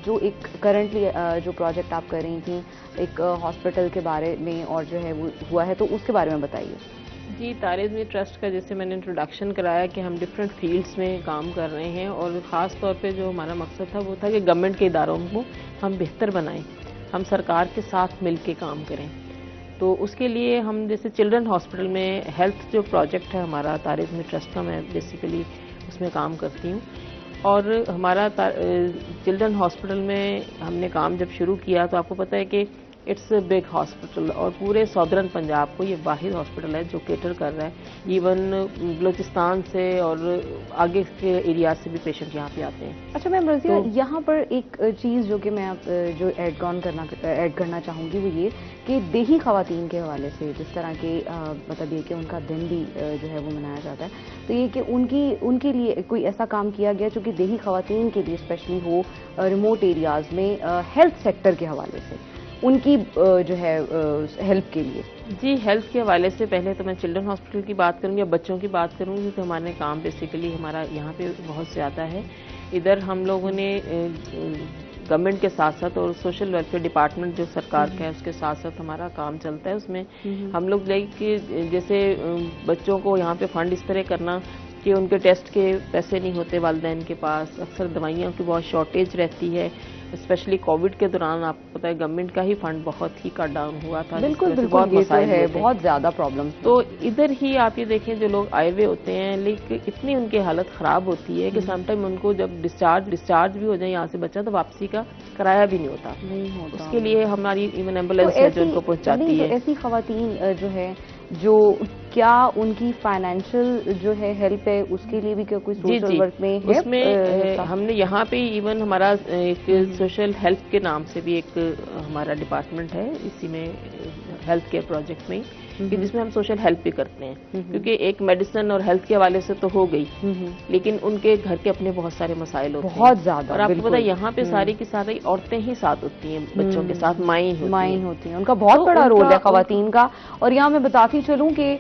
جو ایک کرنٹلی جو پروجیکٹ آپ کر رہی تھیں ایک ہاسپٹل کے بارے میں اور جو ہے وہ ہوا ہے, تو اس کے بارے میں بتائیے. جی, طارزمی ٹرسٹ کا جیسے میں نے انٹروڈکشن کرایا کہ ہم ڈفرینٹ فیلڈس میں کام کر رہے ہیں اور خاص طور پہ جو ہمارا مقصد تھا وہ تھا کہ گورنمنٹ کے اداروں کو ہم بہتر بنائیں, ہم سرکار کے ساتھ مل کے کام کریں. تو اس کے لیے ہم جیسے چلڈرن ہاسپٹل میں ہیلتھ جو پروجیکٹ ہے ہمارا طارزمی ٹرسٹ کا, میں بیسیکلی اس میں کام کرتی ہوں. اور ہمارا چلڈرن ہاسپٹل میں ہم نے کام جب شروع کیا تو آپ کو پتہ ہے کہ اٹس اے بگ ہاسپٹل اور پورے سودرن پنجاب کو یہ واحد ہاسپٹل ہے جو کیٹر کر رہا ہے. ایون بلوچستان سے اور آگے کے ایریا سے بھی پیشنٹ یہاں پہ آتے ہیں. اچھا میم رضیہ, یہاں پر ایک چیز جو کہ میں جو ایڈ کرنا چاہوں گی وہ یہ کہ دیہی خواتین کے حوالے سے جس طرح کے مطلب یہ کہ ان کا دن بھی جو ہے وہ منایا جاتا ہے, تو یہ کہ ان کے لیے کوئی ایسا کام کیا گیا جو کہ دیہی خواتین کے لیے اسپیشلی ہو ریموٹ ایریاز میں ہیلتھ سیکٹر کے حوالے سے ان کی جو ہے ہیلپ کے لیے. جی, ہیلتھ کے حوالے سے پہلے تو میں چلڈرن ہاسپٹل کی بات کروں گی یا بچوں کی بات کروں گی, تو ہمارے کام بیسیکلی ہمارا یہاں پہ بہت زیادہ ہے. ادھر ہم لوگوں نے گورنمنٹ کے ساتھ ساتھ اور سوشل ویلفیئر ڈپارٹمنٹ جو سرکار کا ہے اس کے ساتھ ساتھ ہمارا کام چلتا ہے. اس میں ہم لوگ کہ جیسے بچوں کو یہاں پہ فنڈ اس طرح کرنا کہ ان کے ٹیسٹ کے پیسے نہیں ہوتے والدین کے پاس, اکثر دوائیوں کی بہت شارٹیج رہتی ہے, اسپیشلی کووڈ کے دوران آپ کو پتا ہے گورنمنٹ کا ہی فنڈ بہت ہی کٹ ڈاؤن ہوا تھا. بالکل بالکل, یہ تو ہے بہت زیادہ پرابلم. تو ادھر ہی آپ یہ دیکھیں جو لوگ آئے ہوئے ہوتے ہیں لیکن اتنی ان کی حالت خراب ہوتی ہے کہ سم ٹائم ان کو جب ڈسچارج بھی ہو جائے یہاں سے بچہ تو واپسی کا کرایہ بھی نہیں ہوتا. اس کے لیے ہماری ایون ایمبولینس ہے جو ان کو پہنچاتی ہے. ایسی خواتین جو ہے جو کیا ان کی فائنینشیل جو ہے ہیلپ ہے اس کے لیے بھی کوئی سوشل ورک میں ہے؟ اس میں ہم نے یہاں پہ ایون ہمارا ایک سوشل ہیلپ کے نام سے بھی ایک ہمارا ڈپارٹمنٹ ہے اسی میں ہیلتھ کیئر پروجیکٹ میں, کہ جس میں ہم سوشل ہیلپ بھی کرتے ہیں. کیونکہ ایک میڈیسن اور ہیلتھ کے حوالے سے تو ہو گئی لیکن ان کے گھر کے اپنے بہت سارے مسائل ہوتے ہیں بہت زیادہ. اور آپ کو پتا یہاں پہ ساری کی ساری عورتیں ہی ساتھ ہوتی ہیں, بچوں کے ساتھ مائیں ہوتی ہیں, ان کا بہت بڑا رول ہے خواتین کا. اور یہاں میں بتاتی چلوں کہ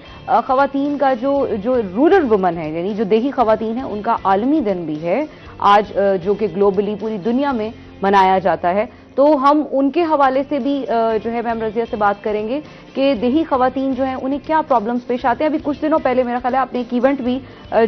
خواتین کا جو رورل وومن ہے یعنی جو دیہی خواتین ہیں ان کا عالمی دن بھی ہے آج جو کہ گلوبلی پوری دنیا میں منایا جاتا ہے. تو ہم ان کے حوالے سے بھی جو ہے میم رضیہ سے بات کریں گے کہ دیہی خواتین جو ہیں انہیں کیا پرابلمز پیش آتے ہیں. ابھی کچھ دنوں پہلے میرا خیال ہے آپ نے ایک ایونٹ بھی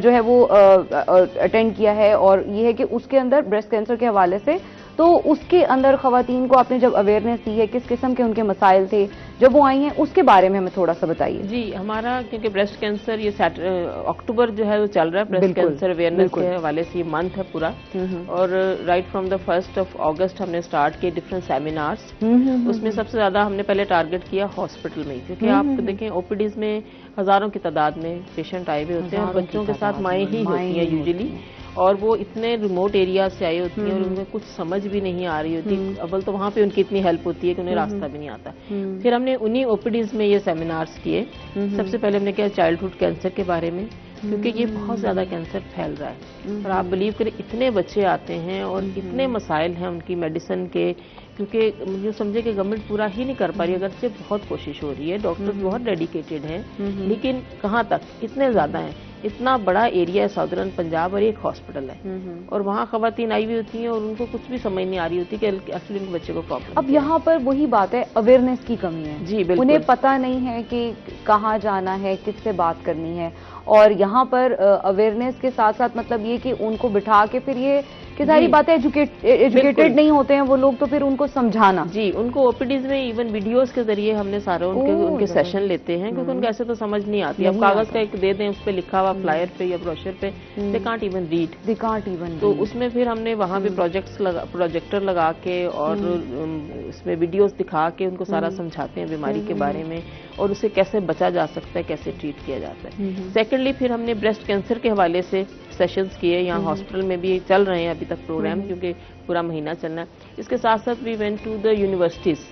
جو ہے وہ اٹینڈ کیا ہے اور یہ ہے کہ اس کے اندر بریسٹ کینسر کے حوالے سے, تو اس کے اندر خواتین کو آپ نے جب اویئرنیس دی ہے کس قسم کے ان کے مسائل تھے جب وہ آئی ہیں اس کے بارے میں ہمیں تھوڑا سا بتائیے. جی, ہمارا کیونکہ بریسٹ کینسر یہ اکتوبر جو ہے وہ چل رہا ہے بریسٹ کینسر اویئرنیس کے حوالے سے یہ منتھ ہے پورا. اور رائٹ فرام دا 1 اگست ہم نے اسٹارٹ کیے ڈفرینٹ سیمینارز. اس میں سب سے زیادہ ہم نے پہلے ٹارگٹ کیا ہاسپٹل میں, کیونکہ آپ دیکھیں او پی ڈیز میں ہزاروں کی تعداد میں پیشنٹ آئے ہوئے ہوتے ہیں, بچوں کے ساتھ مائیں ہی ہوتی ہیں یوزلی. اور وہ اتنے ریموٹ ایریا سے آئی ہوتی ہیں اور انہیں کچھ سمجھ بھی نہیں آ رہی ہوتی. اول تو وہاں پہ ان کی اتنی ہیلپ ہوتی ہے کہ انہیں راستہ بھی نہیں آتا. پھر ہم نے انہی OPDs میں یہ سیمینارز کیے. سب سے پہلے ہم نے کیا چائلڈہڈ کینسر کے بارے میں, کیونکہ یہ بہت زیادہ کینسر پھیل رہا ہے اور آپ بلیو کریں اتنے بچے آتے ہیں اور اتنے مسائل ہیں ان کی میڈیسن کے, کیونکہ مجھے سمجھے کہ گورنمنٹ پورا ہی نہیں کر پا رہی, اگرچہ بہت کوشش ہو رہی ہے, ڈاکٹر بہت ڈیڈیکیٹڈ ہیں, لیکن کہاں تک, اتنے زیادہ ہیں. اتنا بڑا ایریا ہے ساؤدرن پنجاب اور ایک ہاسپٹل ہے اور وہاں خواتین آئی ہوئی ہوتی ہیں اور ان کو کچھ بھی سمجھ نہیں آ رہی ہوتی کہ ایکچولی ان بچے کو پرابلم. اب یہاں پر وہی بات ہے, اویئرنیس کی کمی ہے. جی بالکل, انہیں پتہ نہیں ہے کہ کہاں جانا ہے, کس سے بات کرنی ہے, اور یہاں پر اویئرنیس کے ساتھ ساتھ مطلب یہ کہ ان کو بٹھا کے پھر یہ کہ ساری باتیں ایجوکیٹڈ نہیں ہوتے ہیں وہ لوگ, تو پھر ان کو سمجھانا. جی ان کو OPDs میں ایون ویڈیوز کے ذریعے ہم نے سارے ان کے سیشن لیتے ہیں, کیونکہ ان کو ایسے تو سمجھ نہیں آتی. اب کاغذ کا ایک دے دیں, اس پہ لکھا ہوا فلائر پہ یا بروشر پہ, دے کانٹ ایون ریڈ. تو اس میں پھر ہم نے وہاں پہ پروجیکٹر لگا کے اور اس میں ویڈیوز دکھا کے ان کو سارا سمجھاتے ہیں بیماری کے بارے میں اور اسے کیسے بچا جا سکتا ہے, کیسے ٹریٹ کیا جاتا ہے. سیکنڈلی پھر ہم نے بریسٹ کینسر کے حوالے سے سیشنز کیے, یہاں ہاسپٹل میں بھی چل رہے ہیں ابھی تک پروگرام, کیونکہ پورا مہینہ چلنا ہے. اس کے ساتھ ساتھ we went to the universities,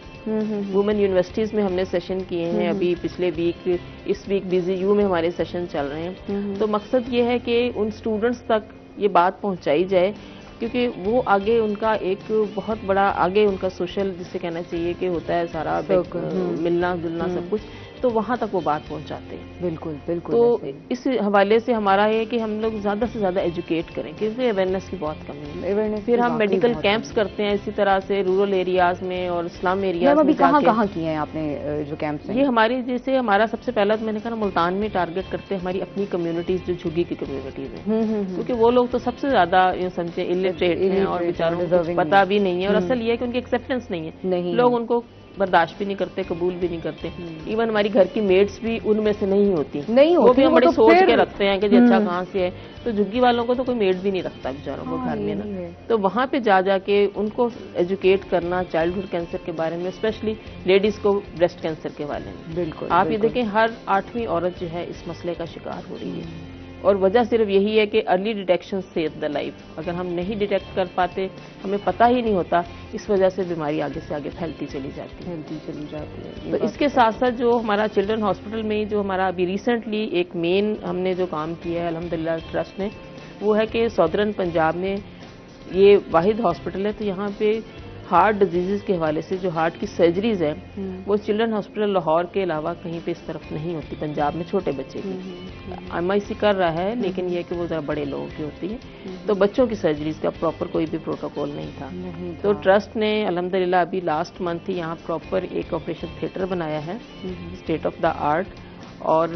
women universities میں ہم نے سیشن کیے ہیں. ابھی پچھلے ویک, اس ویک BZU میں ہمارے سیشن چل رہے ہیں. تو مقصد یہ ہے کہ ان اسٹوڈنٹس تک یہ بات پہنچائی جائے, کیونکہ وہ آگے ان کا ایک بہت بڑا آگے ان کا سوشل جسے کہنا چاہیے کہ ہوتا ہے سارا ملنا جلنا سب کچھ, تو وہاں تک وہ بات پہنچاتے ہیں. بالکل بالکل. تو اس حوالے سے ہمارا یہ کہ ہم لوگ زیادہ سے زیادہ ایجوکیٹ کریں, کیونکہ اویئرنیس کی بہت کمی ہے. پھر ہم میڈیکل کیمپس کرتے ہیں اسی طرح سے رورل ایریاز میں اور اسلام ایریاز میں. ابھی کہاں کیے ہیں آپ نے جو کیمپس ہیں؟ یہ ہماری جیسے ہمارا سب سے پہلا تو میں نے کہا ملتان میں ٹارگٹ کرتے ہیں ہماری اپنی کمیونٹیز جو جھگی کی کمیونٹیز ہیں, کیونکہ وہ لوگ تو سب سے زیادہ سمجھے الٹریٹ ہیں اور بیچاروں کو پتہ بھی نہیں ہے, اور اصل یہ ہے کہ ان کی ایکسیپٹنس نہیں ہے, لوگ ان کو برداشت بھی نہیں کرتے, قبول بھی نہیں کرتے. ایون ہماری گھر کی میڈس بھی ان میں سے نہیں ہوتی, وہ بھی ہم بڑے سوچ کے رکھتے ہیں کہ جی اچھا کہاں سے ہے. تو جھگی والوں کو تو کوئی میڈ بھی نہیں رکھتا بیچاروں کو گھر میں نا. تو وہاں پہ جا کے ان کو ایجوکیٹ کرنا چائلڈہڈ کینسر کے بارے میں, اسپیشلی لیڈیز کو بریسٹ کینسر کے بارے میں. بالکل آپ یہ دیکھیں ہر 8ویں عورت جو ہے اس مسئلے کا شکار ہو رہی ہے, اور وجہ صرف یہی ہے کہ early detection save the life. اگر ہم نہیں ڈیٹیکٹ کر پاتے, ہمیں پتہ ہی نہیں ہوتا, اس وجہ سے بیماری آگے سے آگے پھیلتی چلی جاتی ہے. تو اس کے ساتھ ساتھ جو ہمارا چلڈرن ہاسپٹل میں جو ہمارا ابھی ریسنٹلی ایک مین ہم نے جو کام کیا ہے الحمدللہ ٹرسٹ نے, وہ ہے کہ ساؤدرن پنجاب میں یہ واحد ہاسپٹل ہے. تو یہاں پہ ہارٹ ڈیزیز کے حوالے سے جو ہارٹ کی سرجریز ہیں وہ چلڈرن ہاسپٹل لاہور کے علاوہ کہیں پہ اس طرف نہیں ہوتی پنجاب میں چھوٹے بچے کی. MIC کر رہا ہے, لیکن یہ کہ وہ ذرا بڑے لوگوں کی ہوتی ہے. تو بچوں کی سرجریز کا پراپر کوئی بھی پروٹوکول نہیں تھا. تو ٹرسٹ نے الحمدللہ ابھی لاسٹ منتھ ہی یہاں پراپر ایک آپریشن تھیٹر بنایا ہے, اسٹیٹ آف دا آرٹ, اور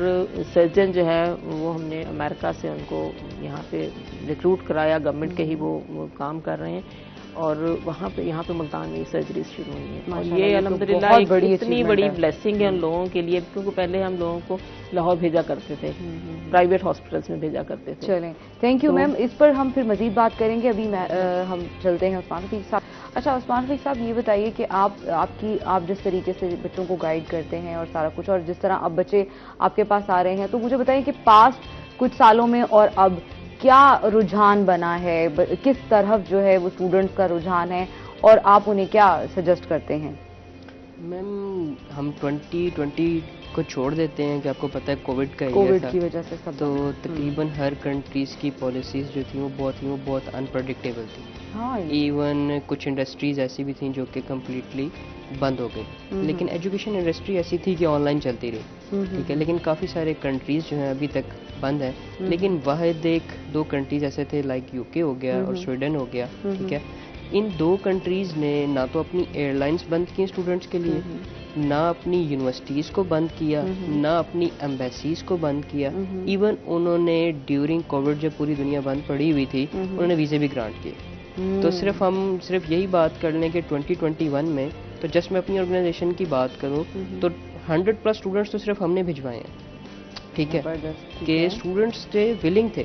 سرجن جو ہے وہ ہم نے امریکہ سے ان کو یہاں پہ ریکروٹ کرایا, گورنمنٹ کے ہی وہ کام کر رہے ہیں, اور وہاں پہ یہاں پہ ملتان میں سرجریز شروع ہوئی ہیں. اور یہ الحمدللہ اتنی بڑی بلیسنگ ہے ان لوگوں کے لیے, کیونکہ پہلے ہم لوگوں کو لاہور بھیجا کرتے تھے, پرائیویٹ ہاسپٹلس میں بھیجا کرتے تھے. چلیں تھینک یو میم, اس پر ہم پھر مزید بات کریں گے. ابھی ہم چلتے ہیں عثمان رفیق صاحب. اچھا عثمان رفیق صاحب, یہ بتائیے کہ آپ جس طریقے سے بچوں کو گائیڈ کرتے ہیں اور سارا کچھ, اور جس طرح اب بچے آپ کے پاس آ رہے ہیں, تو مجھے بتائیے کہ پاسٹ کچھ سالوں میں اور اب کیا رجحان بنا ہے, کس طرف جو ہے وہ اسٹوڈنٹس کا رجحان ہے, اور آپ انہیں کیا سجیسٹ کرتے ہیں؟ میم ہم 2020 کو چھوڑ دیتے ہیں کہ آپ کو پتہ ہے کووڈ کا کی وجہ سے سب, تو تقریباً ہر کنٹریز کی پالیسیز جو تھیں وہ بہت انپریڈکٹیبل تھیں. ایون کچھ انڈسٹریز ایسی بھی تھیں جو کہ کمپلیٹلی بند ہو گئی, لیکن ایجوکیشن انڈسٹری ایسی تھی کہ آن لائن چلتی رہی, ٹھیک ہے. لیکن کافی سارے کنٹریز جو ہیں ابھی تک بند ہیں, لیکن واحد 1-2 کنٹریز ایسے تھے لائک UK ہو گیا اور سویڈن ہو گیا, ٹھیک ہے. ان 2 کنٹریز نے نہ تو اپنی ایئر لائنس بند کی اسٹوڈنٹس کے لیے, نہ اپنی یونیورسٹیز کو بند کیا, نہ اپنی ایمبیسیز کو بند کیا. ایون انہوں نے ڈیورنگ کووڈ جب پوری دنیا بند پڑی ہوئی تھی, انہوں نے ویزے بھی گرانٹ کیے. تو ہم صرف یہی بات کر لیں کہ 2021 میں, تو جسٹ میں اپنی آرگنائزیشن کی بات کروں تو 100+ اسٹوڈنٹس تو صرف ہم نے بھجوائے ہیں, ٹھیک ہے, کہ اسٹوڈنٹس تھے ولنگ تھے.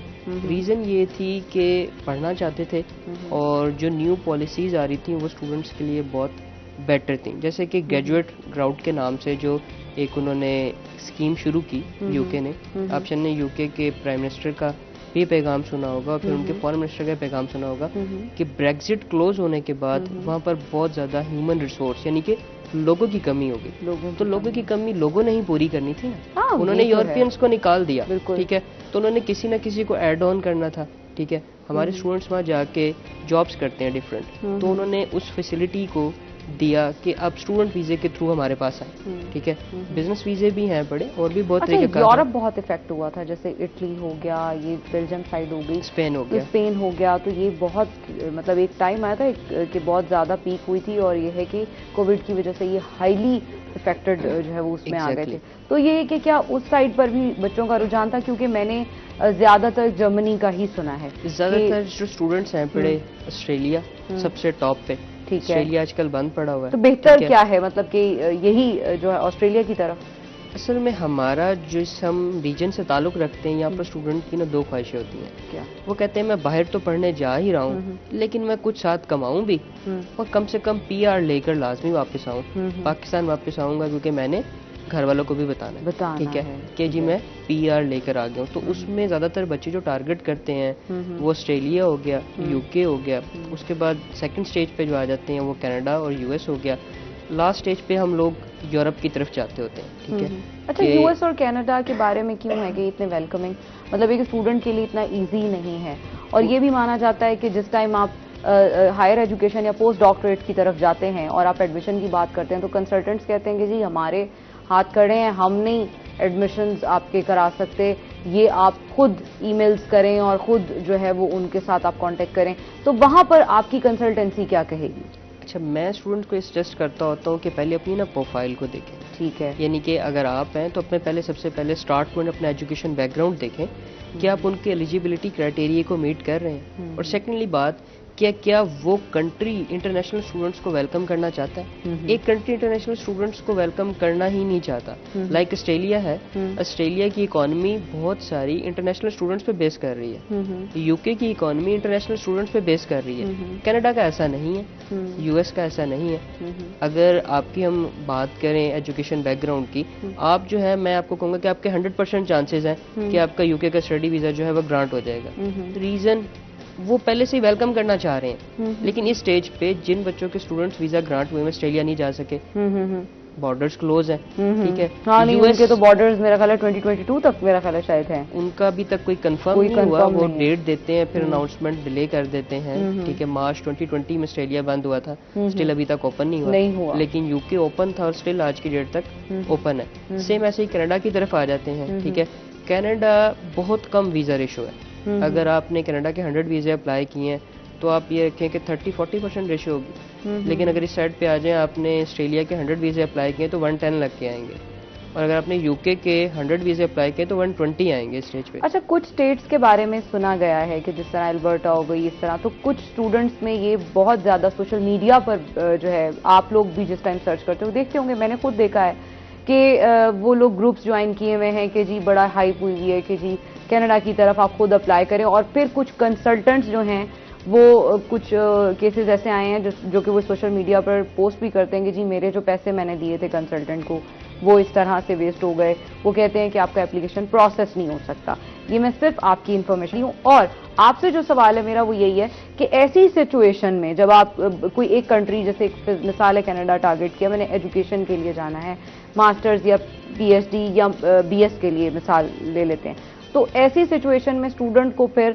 ریزن یہ تھی کہ پڑھنا چاہتے تھے, اور جو نیو پالیسیز آ رہی تھیں وہ اسٹوڈنٹس کے لیے بہت بیٹر تھیں. جیسے کہ گریجویٹ راؤٹ کے نام سے جو ایک انہوں نے اسکیم شروع کی UK نے, آپ نے UK کے پرائم منسٹر کا بھی پیغام سنا ہوگا اور پھر ان کے فارن منسٹر کا پیغام سنا ہوگا کہ بریگزٹ کلوز ہونے کے بعد وہاں پر بہت زیادہ ہیومن ریسورس یعنی کہ لوگوں کی کمی ہوگی. تو لوگوں کی کمی لوگوں نے ہی پوری کرنی تھی نا. انہوں نے یورپینس کو نکال دیا, ٹھیک ہے, تو انہوں نے کسی نہ کسی کو ایڈ آن کرنا تھا. ٹھیک ہے, ہمارے اسٹوڈنٹس وہاں جا کے جابس کرتے ہیں ڈفرینٹ, تو انہوں نے اس فیسلٹی کو دیا کہ آپ اسٹوڈنٹ ویزے کے تھرو ہمارے پاس آئیں. ٹھیک ہے, بزنس ویزے بھی ہیں بڑے اور بھی بہت طریقے کا. یورپ بہت افیکٹ ہوا تھا, جیسے اٹلی ہو گیا, یہ بیلجیم سائڈ ہو گئی, اسپین ہو گیا, تو یہ بہت مطلب ایک ٹائم آیا تھا کہ بہت زیادہ پیک ہوئی تھی, اور یہ ہے کہ کووڈ کی وجہ سے یہ ہائیلی افیکٹڈ جو ہے وہ اس میں آ گئے تھے. تو یہ کہ کیا اس سائڈ پر بھی بچوں کا رجحان تھا, کیونکہ میں نے زیادہ تر جرمنی کا ہی سنا ہے. زیادہ تر جو اسٹوڈنٹس ہیں پڑے آسٹریلیا سب سے ٹاپ پہ, آسٹریلیا آج کل بند پڑا ہوا ہے. تو بہتر کیا ہے مطلب کہ یہی جو ہے آسٹریلیا کی طرف؟ اصل میں ہمارا جس ہم ریجن سے تعلق رکھتے ہیں, یہاں پر اسٹوڈنٹ کی نا دو خواہشیں ہوتی ہیں. کیا وہ کہتے ہیں میں باہر تو پڑھنے جا ہی رہا ہوں, لیکن میں کچھ ساتھ کماؤں بھی اور کم سے کم PR لے کر لازمی واپس آؤں, پاکستان واپس آؤں گا, کیونکہ میں نے گھر والوں کو بھی بتانا ہے. ٹھیک ہے کہ جی میں PR لے کر آ گیا ہوں. تو اس میں زیادہ تر بچے جو ٹارگٹ کرتے ہیں وہ آسٹریلیا ہو گیا, UK ہو گیا, اس کے بعد سیکنڈ سٹیج پہ جو آ جاتے ہیں وہ کینیڈا اور US ہو گیا, لاسٹ سٹیج پہ ہم لوگ یورپ کی طرف جاتے ہوتے ہیں. ٹھیک ہے. اچھا, US اور کینیڈا کے بارے میں کیوں ہے کہ اتنے ویلکمنگ, مطلب ایک اسٹوڈنٹ کے لیے اتنا ایزی نہیں ہے, اور یہ بھی مانا جاتا ہے کہ جس ٹائم آپ ہائر ایجوکیشن یا پوسٹ ڈاکٹریٹ کی طرف جاتے ہیں اور آپ ایڈمیشن کی بات کرتے ہیں تو کنسلٹنٹس کہتے ہیں کہ جی ہمارے ہاتھ کھڑے ہیں, ہم نہیں ایڈمیشنز آپ کے کرا سکتے, یہ آپ خود ای میلز کریں اور خود جو ہے وہ ان کے ساتھ آپ کانٹیکٹ کریں. تو وہاں پر آپ کی کنسلٹنسی کیا کہے گی؟ اچھا, میں اسٹوڈنٹ کو سجیسٹ کرتا ہوتا ہوں کہ پہلے اپنی نا پروفائل کو دیکھیں. ٹھیک ہے, یعنی کہ اگر آپ ہیں تو اپنے سب سے پہلے اسٹارٹ پوائنٹ اپنا ایجوکیشن بیک گراؤنڈ دیکھیں کہ آپ ان کے ایلیجیبلٹی کرائٹیریا کو میٹ کر رہے ہیں, اور سیکنڈلی بات کیا وہ کنٹری انٹرنیشنل اسٹوڈنٹس کو ویلکم کرنا چاہتا ہے. ایک کنٹری انٹرنیشنل اسٹوڈنٹس کو ویلکم کرنا ہی نہیں چاہتا. لائک آسٹریلیا ہے, آسٹریلیا کی اکانومی بہت ساری انٹرنیشنل اسٹوڈنٹس پہ بیس کر رہی ہے. UK کی اکانومی انٹرنیشنل اسٹوڈنٹس پہ بیس کر رہی ہے. کینیڈا کا ایسا نہیں ہے, US کا ایسا نہیں ہے. اگر آپ کی ہم بات کریں ایجوکیشن بیک گراؤنڈ کی, آپ جو ہے میں آپ کو کہوں گا کہ آپ کے 100% چانسز ہیں کہ آپ کا UK کا اسٹڈی ویزا جو ہے وہ گرانٹ ہو جائے گا. ریزن وہ پہلے سے ہی ویلکم کرنا چاہ رہے ہیں, لیکن اس سٹیج پہ جن بچوں کے اسٹوڈنٹس ویزا گرانٹ ہوئے ہیں آسٹریلیا نہیں جا سکے, بارڈرز کلوز ہیں. ٹھیک ہے, ہاں نہیں, ان کے تو بارڈرز میرا خیال ہے 2022 تک میرا خیال ہے شاید ہے, ان کا ابھی تک کوئی کنفرم نہیں ہوا. وہ ڈیٹ دیتے ہیں پھر اناؤنسمنٹ ڈیلے کر دیتے ہیں. ٹھیک ہے, مارچ 2020 میں آسٹریلیا بند ہوا تھا, اسٹل ابھی تک اوپن نہیں ہوا, لیکن UK اوپن تھا اور اسٹل آج کی ڈیٹ تک اوپن ہے. سیم ایسے ہی کینیڈا کی طرف آ جاتے ہیں. ٹھیک ہے, کینیڈا بہت کم ویزا ریشو ہے. اگر آپ نے کینیڈا کے 100 ویزے اپلائی کیے ہیں تو آپ یہ رکھیں کہ 30-40% ریشو ہوگی. لیکن اگر اس سائڈ پہ آ جائیں, آپ نے آسٹریلیا کے 100 ویزے اپلائی کیے تو 110 لگ کے آئیں گے, اور اگر آپ نے UK کے 100 ویزے اپلائی کیے تو 120 آئیں گے اسٹیج پہ. اچھا, کچھ اسٹیٹس کے بارے میں سنا گیا ہے کہ جس طرح البرٹا ہو گئی, اس طرح تو کچھ اسٹوڈنٹس میں یہ بہت زیادہ سوشل میڈیا پر جو ہے آپ لوگ بھی جس ٹائم سرچ کرتے ہو دیکھتے ہوں گے, میں نے خود دیکھا ہے کہ وہ لوگ گروپس جوائن کیے ہوئے ہیں کہ جی بڑا ہائپ ہوئی ہے کہ جی کینیڈا کی طرف آپ خود اپلائی کریں, اور پھر کچھ کنسلٹنٹس جو ہیں وہ کچھ کیسز ایسے آئے ہیں جو کہ وہ سوشل میڈیا پر پوسٹ بھی کرتے ہیں کہ جی میرے جو پیسے میں نے دیے تھے کنسلٹنٹ کو وہ اس طرح سے ویسٹ ہو گئے. وہ کہتے ہیں کہ آپ کا اپلیکیشن پروسیس نہیں ہو سکتا. یہ میں صرف آپ کی انفارمیشن ہوں, اور آپ سے جو سوال ہے میرا وہ یہی ہے کہ ایسی سچویشن میں جب آپ کوئی ایک کنٹری, جیسے مثال ہے کینیڈا ٹارگٹ کیا, میں نے ایجوکیشن کے لیے جانا ہے, ماسٹرز یا PhD یا BS کے لیے مثال لے لیتے ہیں, تو ایسی سچویشن میں اسٹوڈنٹ کو پھر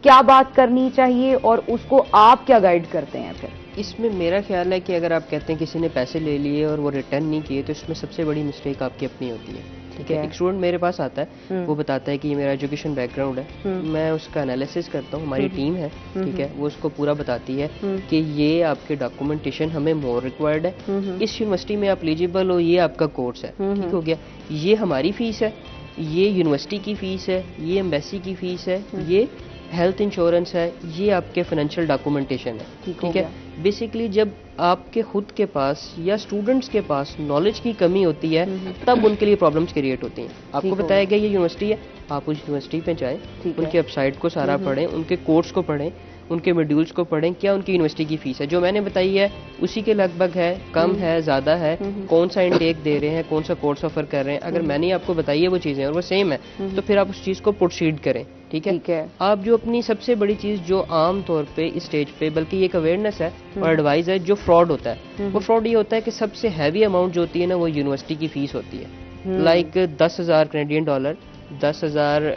کیا بات کرنی چاہیے اور اس کو آپ کیا گائیڈ کرتے ہیں پھر؟ اس میں میرا خیال ہے کہ اگر آپ کہتے ہیں کسی نے پیسے لے لیے اور وہ ریٹرن نہیں کیے تو اس میں سب سے بڑی مسٹیک آپ کی اپنی ہوتی ہے. ٹھیک ہے, ایک اسٹوڈنٹ میرے پاس آتا ہے, وہ بتاتا ہے کہ یہ میرا ایجوکیشن بیک گراؤنڈ ہے, میں اس کا انالیسس کرتا ہوں, ہماری ٹیم ہے. ٹھیک ہے, وہ اس کو پورا بتاتی ہے کہ یہ آپ کے ڈاکومنٹیشن ہمیں مور ریکوائرڈ ہے, اس یونیورسٹی میں آپ ایلیجیبل ہو, یہ آپ کا کورس ہے. ٹھیک ہو گیا, یہ ہماری فیس ہے, یہ یونیورسٹی کی فیس ہے, یہ ایمبیسی کی فیس ہے, یہ ہیلتھ انشورنس ہے, یہ آپ کے فائنینشیل ڈاکومنٹیشن ہے. ٹھیک ہے, بیسیکلی جب آپ کے خود کے پاس یا اسٹوڈنٹس کے پاس نالج کی کمی ہوتی ہے تب ان کے لیے پرابلمس کریٹ ہوتی ہیں. آپ کو بتایا گیا یہ یونیورسٹی ہے, آپ اس یونیورسٹی پہ جائیں, ان کے ویب سائٹ کو سارا پڑھیں, ان کے کورس کو پڑھیں, ان کے ماڈیولس کو پڑھیں, کیا ان کی یونیورسٹی کی فیس ہے, جو میں نے بتائی ہے اسی کے لگ بھگ ہے, کم ہے, زیادہ ہے, کون سا انٹیک دے رہے ہیں, کون سا کورس آفر کر رہے ہیں. اگر میں نے آپ کو بتائی ہے وہ چیزیں اور وہ سیم ہے تو پھر آپ اس چیز کو پروسیڈ کریں. ٹھیک ہے, آپ جو اپنی سب سے بڑی چیز جو عام طور پہ اس اسٹیج پہ, بلکہ یہ ایک اویئرنیس ہے اور ایڈوائز ہے, جو فراڈ ہوتا ہے وہ فراڈ یہ ہوتا ہے کہ سب سے ہیوی اماؤنٹ جو ہوتی ہے نا وہ یونیورسٹی کی فیس ہوتی ہے. لائک 10,000 کینیڈین ڈالر, 10,000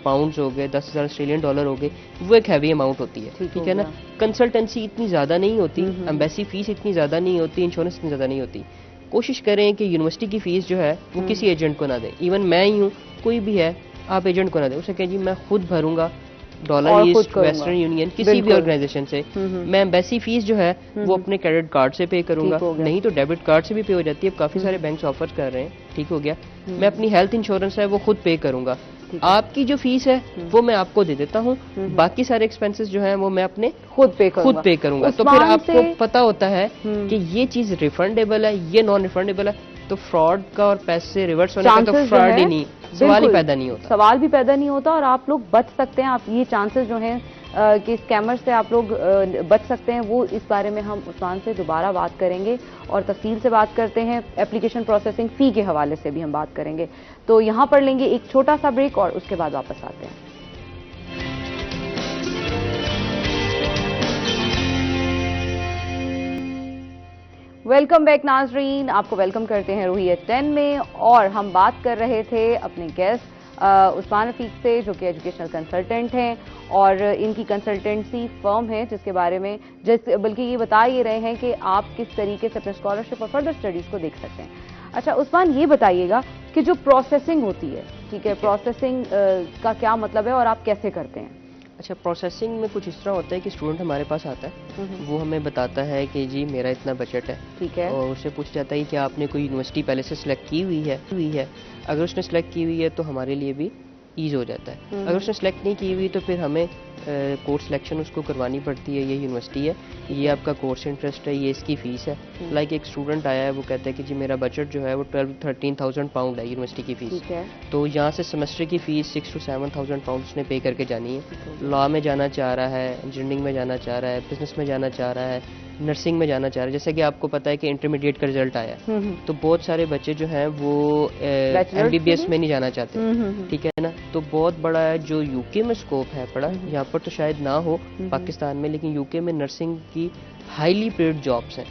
پاؤنڈز ہو گئے, 10,000 آسٹریلین ڈالر ہو گئے, وہ ایک ہیوی اماؤنٹ ہوتی ہے. ٹھیک ہے نا, کنسلٹنسی اتنی زیادہ نہیں ہوتی, ایمبیسی فیس اتنی زیادہ نہیں ہوتی, انشورنس اتنی زیادہ نہیں ہوتی. کوشش کریں کہ یونیورسٹی کی فیس جو ہے وہ کسی ایجنٹ کو نہ دیں. ایون میں ہی ہوں, کوئی بھی ہے, آپ ایجنٹ کو نہ دیں. اسے کہیں جی میں خود بھروں گا ڈالر ایسٹ ویسٹرن یونین کسی بھی آرگنائزیشن سے, میں ایمبیسی فیس جو ہے وہ اپنے کریڈٹ کارڈ سے پے کروں گا, نہیں تو ڈیبٹ کارڈ سے بھی پے ہو جاتی ہے, اب کافی سارے بینکس آفر کر رہے ہیں. ٹھیک ہو گیا, میں اپنی ہیلتھ انشورنس ہے وہ خود پے کروں گا. آپ کی جو فیس ہے وہ میں آپ کو دے دیتا ہوں, باقی سارے ایکسپینسز جو ہیں وہ میں اپنے خود پے کروں گا. تو پھر آپ کو پتا ہوتا ہے کہ یہ چیز ریفنڈیبل ہے, یہ نان ریفنڈیبل ہے, تو فراڈ کا اور پیسے ریورس ہونے کا تو فراڈ ہی نہیں, سوال ہی پیدا نہیں ہوتا. سوال بھی پیدا نہیں ہوتا اور آپ لوگ بچ سکتے ہیں. آپ یہ چانسز جو ہیں کہ اسکیمر سے آپ لوگ بچ سکتے ہیں, وہ اس بارے میں ہم عثمان سے دوبارہ بات کریں گے اور تفصیل سے بات کرتے ہیں. اپلیکیشن پروسیسنگ فی کے حوالے سے بھی ہم بات کریں گے. تو یہاں پر لیں گے ایک چھوٹا سا بریک اور اس کے بعد واپس آتے ہیں. ویلکم بیک ناظرین, آپ کو ویلکم کرتے ہیں روحیت 10 میں, اور ہم بات کر رہے تھے اپنے گیسٹ عثمان رفیق سے, جو کہ ایجوکیشنل کنسلٹنٹ ہیں اور ان کی کنسلٹنسی فرم ہے جس کے بارے میں بلکہ یہ بتا یہ رہے ہیں کہ آپ کس طریقے سے اپنے اسکالرشپ اور فردر اسٹڈیز کو دیکھ سکتے ہیں. اچھا عثمان, یہ بتائیے گا کہ جو پروسیسنگ ہوتی ہے, ٹھیک ہے, پروسیسنگ کا کیا مطلب ہے اور آپ کیسے کرتے ہیں؟ اچھا, پروسیسنگ میں کچھ اس طرح ہوتا ہے کہ اسٹوڈنٹ ہمارے پاس آتا ہے, وہ ہمیں بتاتا ہے کہ جی میرا اتنا بجٹ ہے, ٹھیک ہے, اور اسے پوچھ جاتا ہے کہ آپ نے کوئی یونیورسٹی پہلے سے سلیکٹ کی ہوئی ہے. اگر اس نے سلیکٹ کی ہوئی ہے تو ہمارے لیے بھی ایز ہو جاتا ہے. اگر اس نے سلیکٹ نہیں کی ہوئی تو پھر ہمیں کورس سلیکشن اس کو کروانی پڑتی ہے. یہ یونیورسٹی ہے, یہ آپ کا کورس انٹرسٹ ہے, یہ اس کی فیس ہے. لائک ایک اسٹوڈنٹ آیا ہے, وہ کہتا ہے کہ جی میرا بجٹ جو ہے وہ 13,000 پاؤنڈ ہے یونیورسٹی کی فیس, تو یہاں سے سیمسٹر کی فیس 6,000 to 7,000 پاؤنڈ اس نے پے کر کے جانی ہے. لا میں جانا چاہ رہا ہے, انجینئرنگ میں جانا چاہ رہا ہے, بزنس میں جانا چاہ رہا ہے, نرسنگ میں جانا چاہ رہا ہے. جیسے کہ آپ کو پتا ہے کہ انٹرمیڈیٹ کا رزلٹ آیا ہے, تو بہت سارے بچے جو ہیں وہ MBBS میں نہیں جانا چاہتے. ٹھیک ہے نا, تو بہت بڑا ہے جو یو کے میں اسکوپ ہے پڑا, یہاں پر تو شاید نہ ہو پاکستان میں, لیکن یو کے میں نرسنگ کی ہائیلی پیڈ جابس ہیں.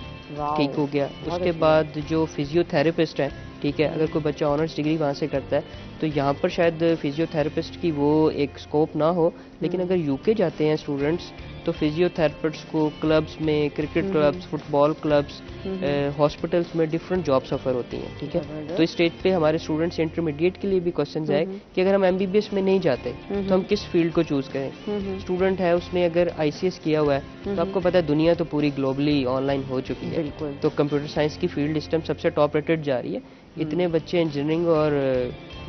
ٹھیک ہو گیا. اس کے بعد جو فزیو تھراپسٹ ہیں, ٹھیک ہے, اگر کوئی بچہ آنرس ڈگری وہاں سے کرتا ہے تو یہاں پر شاید فزیو تھراپسٹ کی وہ ایک اسکوپ نہ ہو, لیکن اگر یو کے جاتے ہیں اسٹوڈنٹس تو فزیو تھراپسٹ کو کلبس میں, کرکٹ کلبس, فٹ بال کلبس, ہاسپٹلس میں ڈفرینٹ جابس آفر ہوتی ہیں. ٹھیک ہے, تو اس اسٹیج پہ ہمارے اسٹوڈنٹس انٹرمیڈیٹ کے لیے بھی کوشچنز ہے کہ اگر ہم MBBS میں نہیں جاتے تو ہم کس فیلڈ کو چوز کریں. اسٹوڈنٹ ہے, اس نے اگر ICS کیا ہوا ہے تو آپ کو پتا ہے دنیا تو پوری گلوبلی آن لائن ہو چکی ہے, تو کمپیوٹر سائنس کی فیلڈ اس ٹائم سب سے ٹاپ ریٹڈ جا رہی ہے. اتنے بچے انجینئرنگ اور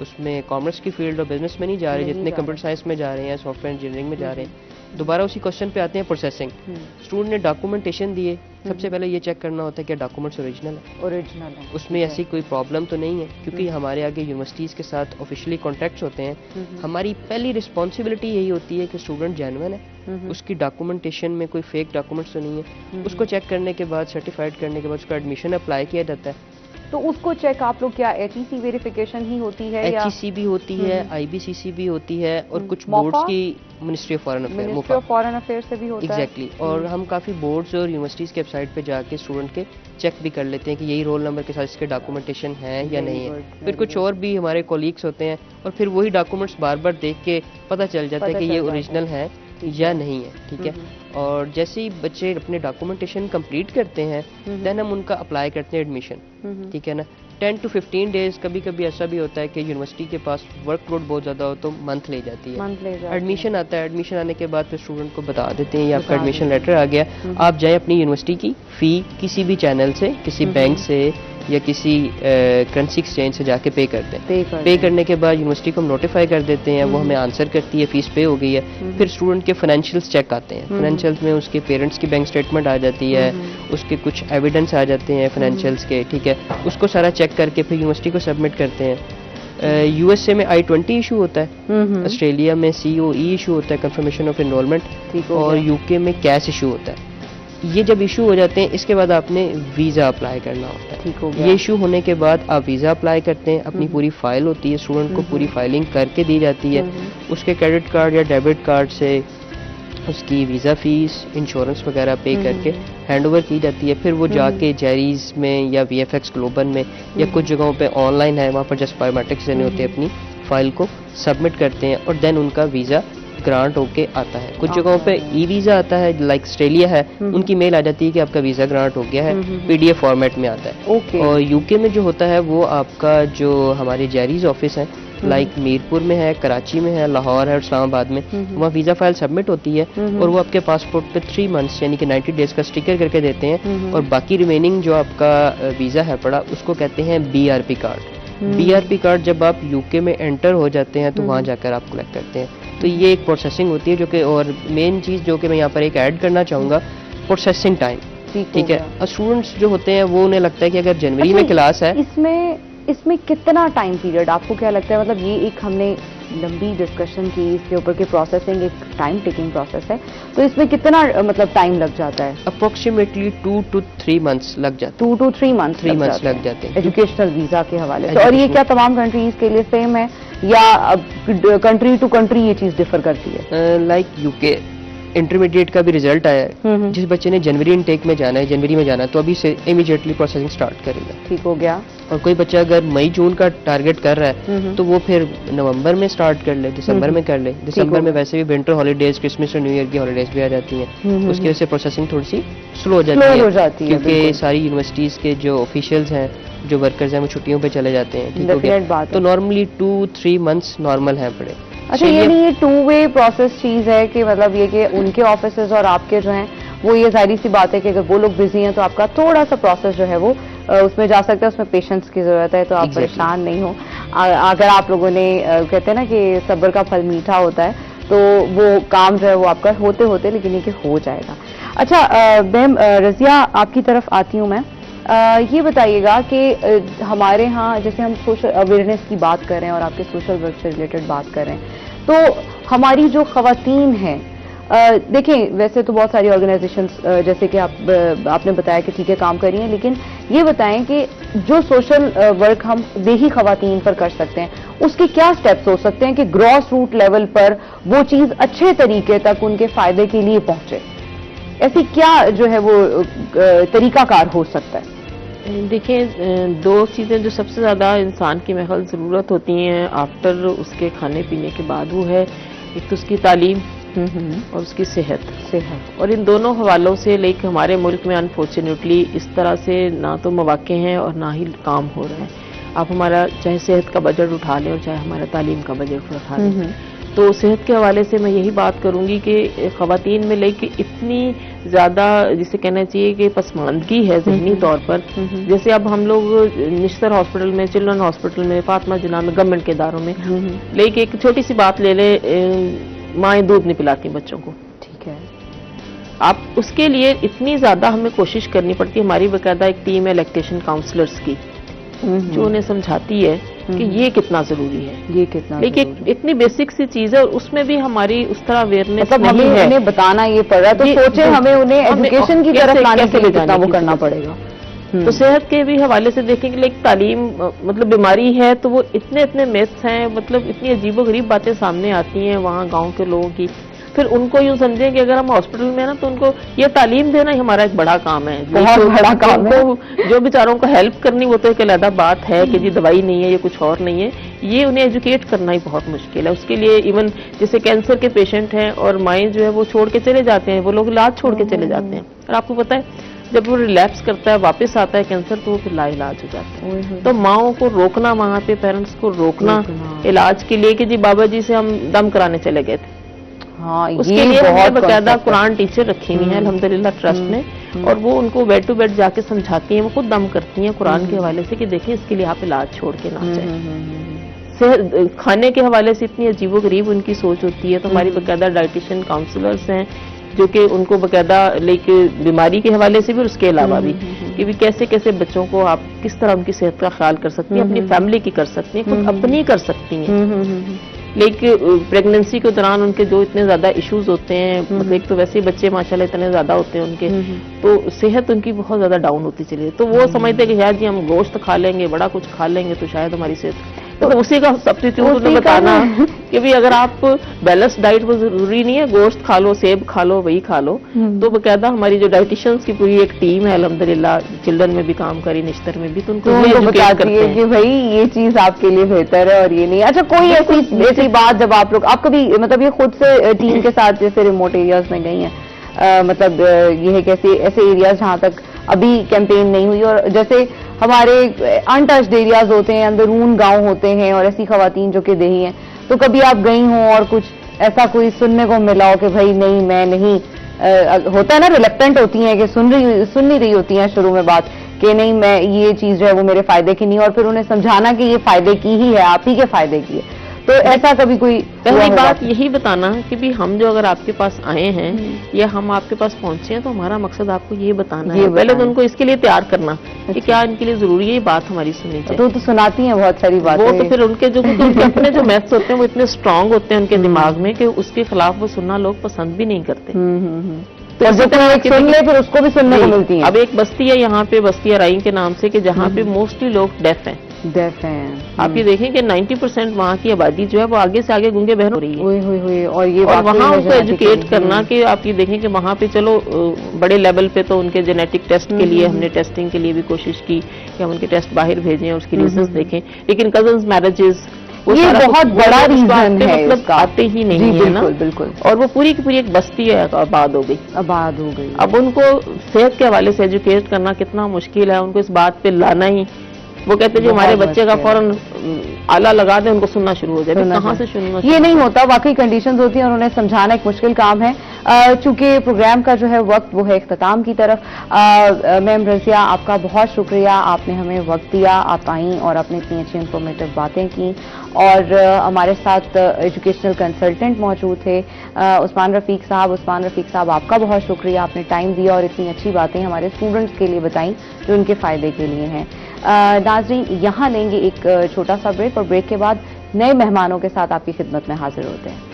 اس میں کامرس کی فیلڈ اور بزنس میں نہیں جا رہے جتنے کمپیوٹر سائنس میں جا رہے ہیں, سافٹ ویئر انجینئرنگ میں جا رہے ہیں. دوبارہ اسی کوشچن پہ آتے ہیں, پروسیسنگ. اسٹوڈنٹ نے ڈاکومنٹیشن دیے, سب سے پہلے یہ چیک کرنا ہوتا ہے کہ ڈاکومنٹس اوریجنل ہے, اس میں ایسی کوئی پرابلم تو نہیں ہے, کیونکہ ہمارے آگے یونیورسٹیز کے ساتھ آفیشلی کانٹیکٹس ہوتے ہیں. ہماری پہلی رسپانسبلٹی یہی ہوتی ہے کہ اسٹوڈنٹ جینوئن ہے, اس کی ڈاکومنٹیشن میں کوئی فیک ڈاکومنٹس تو نہیں ہے. اس کو چیک کرنے کے بعد, سرٹیفائڈ کرنے کے بعد اس کا ایڈمیشن اپلائی کیا جاتا ہے. تو اس کو چیک آپ لوگ کیا HEC ویریفیکیشن ہی ہوتی ہے, HEC بھی ہوتی ہے, IBCC بھی ہوتی ہے, اور کچھ بورڈز کی منسٹری آف فارن افیئر سے بھی ہوتا ہے. ایگزیکٹلی. اور ہم کافی بورڈز اور یونیورسٹیز کے ویب سائٹ پہ جا کے اسٹوڈنٹ کے چیک بھی کر لیتے ہیں کہ یہی رول نمبر کے ساتھ اس کے ڈاکومنٹیشن ہے یا نہیں ہے. پھر کچھ اور بھی ہمارے کولیگس ہوتے ہیں, اور پھر وہی ڈاکومنٹس بار بار دیکھ کے پتہ چل جاتا ہے کہ یہ اوریجنل ہے یا نہیں ہے. ٹھیک ہے, اور جیسے ہی بچے اپنے ڈاکومنٹیشن کمپلیٹ کرتے ہیں دین ہم ان کا اپلائی کرتے ہیں ایڈمیشن. ٹھیک ہے نا, 10 to 15 days, کبھی کبھی ایسا بھی ہوتا ہے کہ یونیورسٹی کے پاس ورک لوڈ بہت زیادہ ہو تو منتھ لے جاتی ہے. ایڈمیشن آتا ہے, ایڈمیشن آنے کے بعد پھر اسٹوڈنٹ کو بتا دیتے ہیں یہ آپ کا ایڈمیشن لیٹر آ گیا, آپ جائیں اپنی یونیورسٹی کی فی کسی بھی چینل سے, کسی بینک سے یا کسی کرنسی ایکسچینج سے جا کے پے کر دیں. پے کرنے کے بعد یونیورسٹی کو ہم نوٹیفائی کر دیتے ہیں, وہ ہمیں آنسر کرتی ہے فیس پے ہو گئی ہے. پھر اسٹوڈنٹ کے فائنینشیلس چیک آتے ہیں, فائنینشیلس میں اس کے پیرنٹس کی بینک اسٹیٹمنٹ آ جاتی ہے, اس کے کچھ ایویڈنس آ جاتے ہیں فائنینشیلس کے. ٹھیک ہے, اس کو سارا چیک کر کے پھر یونیورسٹی کو سبمٹ کرتے ہیں. USA میں I-20 ایشو ہوتا ہے, آسٹریلیا میں COE ایشو ہوتا ہے, کنفرمیشن آف انرولمنٹ, اور UK میں کیش ایشو ہوتا ہے. یہ جب ایشو ہو جاتے ہیں اس کے بعد آپ نے ویزا اپلائی کرنا ہوتا ہے. ٹھیک ہو گیا. یہ ایشو ہونے کے بعد آپ ویزا اپلائی کرتے ہیں, اپنی پوری فائل ہوتی ہے, اسٹوڈنٹ کو پوری فائلنگ کر کے دی جاتی ہے, اس کے کریڈٹ کارڈ یا ڈیبٹ کارڈ سے اس کی ویزا فیس, انشورنس وغیرہ پے کر کے ہینڈ اوور کی جاتی ہے. پھر وہ جا کے جیریز میں یا VFX گلوبل میں یا کچھ جگہوں پہ آن لائن ہے, وہاں پر جسٹ بایومیٹرکس دینے ہوتے ہیں, اپنی فائل کو سبمٹ کرتے ہیں, اور دین ان کا ویزا گرانٹ ہو کے آتا ہے. کچھ جگہوں پہ ای ویزا آتا ہے, لائک آسٹریلیا ہے, ان کی میل آ جاتی ہے کہ آپ کا ویزا گرانٹ ہو گیا ہے, PDF فارمیٹ میں آتا ہے. اور UK میں جو ہوتا ہے وہ آپ کا جو ہمارے جیریز آفس ہیں, لائک میرپور میں ہے, کراچی میں ہے, لاہور ہے, اور اسلام آباد میں, وہاں ویزا فائل سبمٹ ہوتی ہے, اور وہ آپ کے پاسپورٹ پہ 3 منتھس یعنی کہ 90 ڈیز کا اسٹیکر کر کے دیتے ہیں, اور باقی ریمیننگ جو آپ کا ویزا ہے پڑا اس کو کہتے ہیں BRP کارڈ. BRP کارڈ جب آپ UK میں انٹر ہو جاتے ہیں تو وہاں جا کر آپ کلیکٹ کرتے ہیں. تو یہ ایک پروسیسنگ ہوتی ہے جو کہ, اور مین چیز جو کہ میں یہاں پر ایک ایڈ کرنا چاہوں گا, پروسیسنگ ٹائم. ٹھیک ہے, اسٹوڈنٹس جو ہوتے ہیں وہ انہیں لگتا ہے کہ اگر جنوری میں کلاس ہے, اس میں کتنا ٹائم پیریڈ آپ کو کیا لگتا ہے؟ مطلب یہ ایک ہم نے لمبی ڈسکشن کی اس کے اوپر کہ پروسیسنگ ایک ٹائم ٹیکنگ پروسیس ہے, تو اس میں کتنا مطلب ٹائم لگ جاتا ہے؟ اپروکسیمیٹلی 2 to 3 months لگ جاتے ہیں. 2 to 3 months لگ جاتے ہیں ایجوکیشنل ویزا کے حوالے سے. اور یہ کیا تمام کنٹریز کے لیے سیم ہے یا کنٹری ٹو کنٹری یہ چیز ڈفر کرتی ہے؟ لائک UK انٹرمیڈیٹ کا بھی ریزلٹ آیا ہے, جس بچے نے جنوری انٹیک میں جانا ہے, جنوری میں جانا ہے, تو ابھی سے امیڈیٹلی پروسیسنگ سٹارٹ کرے گا. ٹھیک ہو گیا. اور کوئی بچہ اگر مئی جون کا ٹارگٹ کر رہا ہے تو وہ پھر نومبر میں سٹارٹ کر لے, دسمبر میں کر لے. دسمبر میں ویسے بھی ونٹر ہالیڈیز, کرسمس اور نیو ایئر کی ہالیڈیز بھی آ جاتی ہیں, اس کی وجہ سے پروسیسنگ تھوڑی سی سلو ہو جاتی ہے, کیونکہ ساری یونیورسٹیز کے جو آفیشیلز ہیں, جو ورکرز ہیں, وہ چھٹیوں پہ چلے جاتے ہیں. ٹھیک ہو گیا. تو نارملی 2-3 months نارمل ہیں پڑے. اچھا, یہ نہیں, یہ 2-way پروسیس چیز ہے کہ مطلب یہ کہ ان کے آفیسز اور آپ کے جو ہیں وہ, یہ ظاہری سی بات ہے کہ اگر وہ لوگ بزی ہیں تو آپ کا تھوڑا سا پروسیس جو ہے وہ اس میں جا سکتا ہے, اس میں پیشنس کی ضرورت ہے, تو آپ پریشان نہیں ہوں. اگر آپ لوگوں نے کہتے ہیں نا کہ صبر کا پھل میٹھا ہوتا ہے, تو وہ کام جو ہے وہ آپ کا ہوتے ہوتے لیکن یہ کہ ہو جائے گا. اچھا میم رضیہ, آپ کی طرف آتی ہوں میں. یہ بتائیے گا کہ ہمارے ہاں جیسے ہم سوشل اویئرنیس کی بات کر رہے ہیں اور آپ کے سوشل ورک سے ریلیٹڈ بات کر رہے ہیں, تو ہماری جو خواتین ہیں, دیکھیں ویسے تو بہت ساری آرگنائزیشنز جیسے کہ آپ نے بتایا کہ ٹھیک ہے کام کر رہی ہیں, لیکن یہ بتائیں کہ جو سوشل ورک ہم دیہی خواتین پر کر سکتے ہیں, اس کے کیا سٹیپس ہو سکتے ہیں کہ گراس روٹ لیول پر وہ چیز اچھے طریقے تک ان کے فائدے کے لیے پہنچے؟ ایسی کیا جو ہے وہ طریقہ کار ہو سکتا ہے؟ دیکھیں, 2 چیزیں جو سب سے زیادہ انسان کی محل ضرورت ہوتی ہیں آفٹر اس کے کھانے پینے کے بعد, وہ ہے ایک تو اس کی تعلیم اور اس کی صحت. اور ان دونوں حوالوں سے لے کے ہمارے ملک میں انفارچونیٹلی اس طرح سے نہ تو مواقع ہیں اور نہ ہی کام ہو رہا ہے. آپ ہمارا چاہے صحت کا بجٹ اٹھا لیں اور چاہے ہمارا تعلیم کا بجٹ اٹھا لیں, تو صحت کے حوالے سے میں یہی بات کروں گی کہ خواتین میں لے کے اتنی زیادہ جسے کہنا چاہیے کہ پسماندگی ہے ذہنی طور پر. جیسے اب ہم لوگ نشتر ہاسپٹل میں, چلڈرن ہاسپٹل میں, فاطمہ جناح میں, گورنمنٹ کے اداروں میں لے کے, ایک چھوٹی سی بات لے لیں, مائیں دودھ نہیں پلاتی بچوں کو. ٹھیک ہے, آپ اس کے لیے اتنی زیادہ ہمیں کوشش کرنی پڑتی ہے. ہماری باقاعدہ ایک ٹیم ہے لیکٹیشن کاؤنسلرز کی جو انہیں سمجھاتی ہے کہ یہ کتنا ضروری ہے, یہ کتنا, لیکن اتنی بیسک سی چیز ہے, اس میں بھی ہماری اس طرح اویئرنیس نہیں ہے. انہیں بتانا یہ پڑ رہا ہے, تو سوچیں ہمیں انہیں ایجوکیشن کی طرف لانے کے لیے کتنا وہ کرنا پڑے گا. تو صحت کے بھی حوالے سے دیکھیں کہ تعلیم مطلب بیماری ہے تو وہ اتنے میتھس ہیں, مطلب اتنی عجیب و غریب باتیں سامنے آتی ہیں وہاں گاؤں کے لوگوں کی. پھر ان کو یوں سمجھیں کہ اگر ہم ہاسپٹل میں ہیں نا تو ان کو یہ تعلیم دینا ہی ہمارا ایک بڑا کام ہے, بہت بڑا کام ہے. جو بیچاروں کو ہیلپ کرنی وہ تو ایک علیحدہ بات ہے کہ جی دوائی نہیں ہے, یہ کچھ اور نہیں ہے, یہ انہیں ایجوکیٹ کرنا ہی بہت مشکل ہے. اس کے لیے ایون جیسے کینسر کے پیشنٹ ہیں اور مائیں جو ہے وہ چھوڑ کے چلے جاتے ہیں, وہ لوگ علاج چھوڑ کے چلے جاتے ہیں, اور آپ کو پتہ ہے جب وہ ریلیپس کرتا ہے واپس آتا ہے کینسر تو وہ پھر لا علاج ہو جاتا ہے. تو ماؤں کو روکنا, وہاں پہ پیرنٹس کو روکنا علاج کے لیے کہ جی بابا جی سے ہم دم کرانے چلے گئے تھے, اس کے لیے ہم نے باقاعدہ قرآن ٹیچر رکھی ہوئی ہیں الحمدللہ ٹرسٹ میں, اور وہ ان کو بیڈ ٹو بیڈ جا کے سمجھاتی ہیں, وہ خود دم کرتی ہیں قرآن کے حوالے سے کہ دیکھیں اس کے لیے آپ علاج چھوڑ کے نہ جائیں. کھانے کے حوالے سے اتنی عجیب و غریب ان کی سوچ ہوتی ہے. تو ہماری باقاعدہ ڈائٹیشین کاؤنسلرز ہیں جو کہ ان کو باقاعدہ بیماری کے حوالے سے بھی اور اس کے علاوہ بھی کہ بھی کیسے کیسے بچوں کو آپ کس طرح ان کی صحت کا خیال کر سکتی ہیں، اپنی فیملی کی کر سکتی ہیں، خود اپنی کر سکتی ہیں. لیکن پریگننسی کے دوران ان کے جو اتنے زیادہ ایشوز ہوتے ہیں، مطلب ایک تو ویسے ہی بچے ماشاءاللہ اتنے زیادہ ہوتے ہیں ان کے، تو صحت ان کی بہت زیادہ ڈاؤن ہوتی چلی ہے. تو وہ سمجھتے کہ شاید جی ہم گوشت کھا لیں گے، بڑا کچھ کھا لیں گے تو شاید ہماری صحت، تو اسی کا سبسٹیٹیوٹ انہیں بتانا کہ بھی اگر آپ بیلنس ڈائٹ وہ ضروری نہیں ہے گوشت کھا لو، سیب کھا لو، وہی کھا لو. تو باقاعدہ ہماری جو ڈائٹیشنز کی پوری ایک ٹیم ہے الحمدللہ، چلڈرن میں بھی کام کری، نشتر میں بھی، تو ان کو یہ ایجوکیٹ کرتے ہیں کہ بھائی یہ چیز آپ کے لیے بہتر ہے اور یہ نہیں. اچھا کوئی ایسی بات جب آپ کبھی مطلب یہ خود سے ٹیم کے ساتھ جیسے ریموٹ ایریاز میں گئی ہیں، مطلب یہ ہے کہ ایسے ایریاز جہاں تک ابھی کیمپین نہیں ہوئی، اور جیسے ہمارے انٹچڈ ایریاز ہوتے ہیں، اندرون گاؤں ہوتے ہیں اور ایسی خواتین جو کہ دیہی ہیں، تو کبھی آپ گئی ہوں اور کچھ ایسا کوئی سننے کو ملا ہو کہ بھائی نہیں میں نہیں، ہوتا ہے نا ریلیکٹنٹ ہوتی ہیں کہ سن نہیں رہی ہوتی ہیں شروع میں بات کہ نہیں میں یہ چیز جو ہے وہ میرے فائدے کی نہیں، اور پھر انہیں سمجھانا کہ یہ فائدے کی ہی ہے، آپ ہی کے فائدے کی ہے. تو ایسا کبھی کوئی پہلی بات یہی بتانا کہ بھی ہم جو اگر آپ کے پاس آئے ہیں یا ہم آپ کے پاس پہنچے ہیں تو ہمارا مقصد آپ کو یہ بتانا ہے، پہلے تو ان کو اس کے لیے تیار کرنا کہ کیا ان کے لیے ضروری ہے یہ بات ہماری سننی چاہیے. تو سناتی ہیں بہت ساری باتیں، وہ تو پھر ان کے جو اپنے جو میتھس ہوتے ہیں وہ اتنے اسٹرانگ ہوتے ہیں ان کے دماغ میں کہ اس کے خلاف وہ سننا لوگ پسند بھی نہیں کرتے. تو سن لے پھر اس کو بھی سننے کو ملتی ہے. اب ایک بستی ہے یہاں پہ، بستی ارائیں کے نام سے، کہ جہاں پہ موسٹلی لوگ ڈیف ہیں. آپ یہ دیکھیں کہ 90% وہاں کی آبادی جو ہے وہ آگے سے آگے گونگے بہر ہو رہی ہے، اور وہاں ان کو ایجوکیٹ کرنا کہ آپ یہ دیکھیں کہ وہاں پہ چلو بڑے لیول پہ تو ان کے جینیٹک ٹیسٹ کے لیے ہم نے ٹیسٹنگ کے لیے بھی کوشش کی کہ ہم ان کے ٹیسٹ باہر بھیجیں اور اس کی ریزنس دیکھیں، لیکن کزنز میرجز یہ بہت بڑا ریزن ہے، مطلب آتے ہی نہیں ہے نا. بالکل. اور وہ پوری کی پوری ایک بستی ہے آباد ہو گئی. اب ان کو صحت کے حوالے سے ایجوکیٹ کرنا کتنا مشکل ہے، ان کو اس بات پہ لانا ہی. وہ کہتے ہیں جو ہمارے بچے کا فوراً آلہ لگا دیں ان کو سننا شروع ہو جائے، کہاں سے سننا؟ یہ نہیں ہوتا، واقعی کنڈیشنز ہوتی ہیں اور انہیں سمجھانا ایک مشکل کام ہے. چونکہ پروگرام کا جو ہے وقت وہ ہے اختتام کی طرف. میم رضیہ آپ کا بہت شکریہ، آپ نے ہمیں وقت دیا، آپ آئیں اور اپنی اتنی اچھی انفارمیٹو باتیں کی. اور ہمارے ساتھ ایجوکیشنل کنسلٹنٹ موجود تھے عثمان رفیق صاحب آپ کا بہت شکریہ، آپ نے ٹائم دیا اور اتنی اچھی باتیں ہمارے اسٹوڈنٹس کے لیے بتائیں جو ان کے فائدے کے لیے ہیں. ناظرین یہاں لیں گے ایک چھوٹا سا بریک، اور بریک کے بعد نئے مہمانوں کے ساتھ آپ کی خدمت میں حاضر ہوتے ہیں.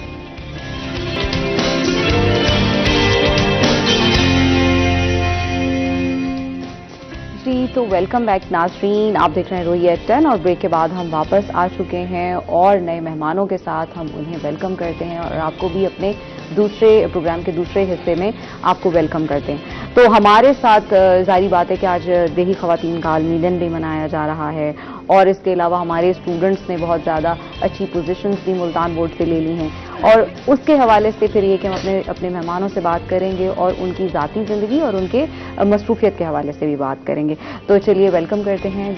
جی تو ویلکم بیک ناظرین، آپ دیکھ رہے ہیں روئی ایٹ 10 اور بریک کے بعد ہم واپس آ چکے ہیں اور نئے مہمانوں کے ساتھ ہم انہیں ویلکم کرتے ہیں اور آپ کو بھی اپنے دوسرے پروگرام کے دوسرے حصے میں آپ کو ویلکم کرتے ہیں. تو ہمارے ساتھ ظاہری بات ہے کہ آج دیہی خواتین کا عالمی دن بھی منایا جا رہا ہے، اور اس کے علاوہ ہمارے اسٹوڈنٹس نے بہت زیادہ اچھی پوزیشنز بھی ملتان بورڈ سے لے لی ہیں، اور اس کے حوالے سے پھر یہ کہ ہم اپنے مہمانوں سے بات کریں گے اور ان کی ذاتی زندگی اور ان کے مصروفیت کے حوالے سے بھی بات کریں گے. تو چلیے ویلکم کرتے ہیں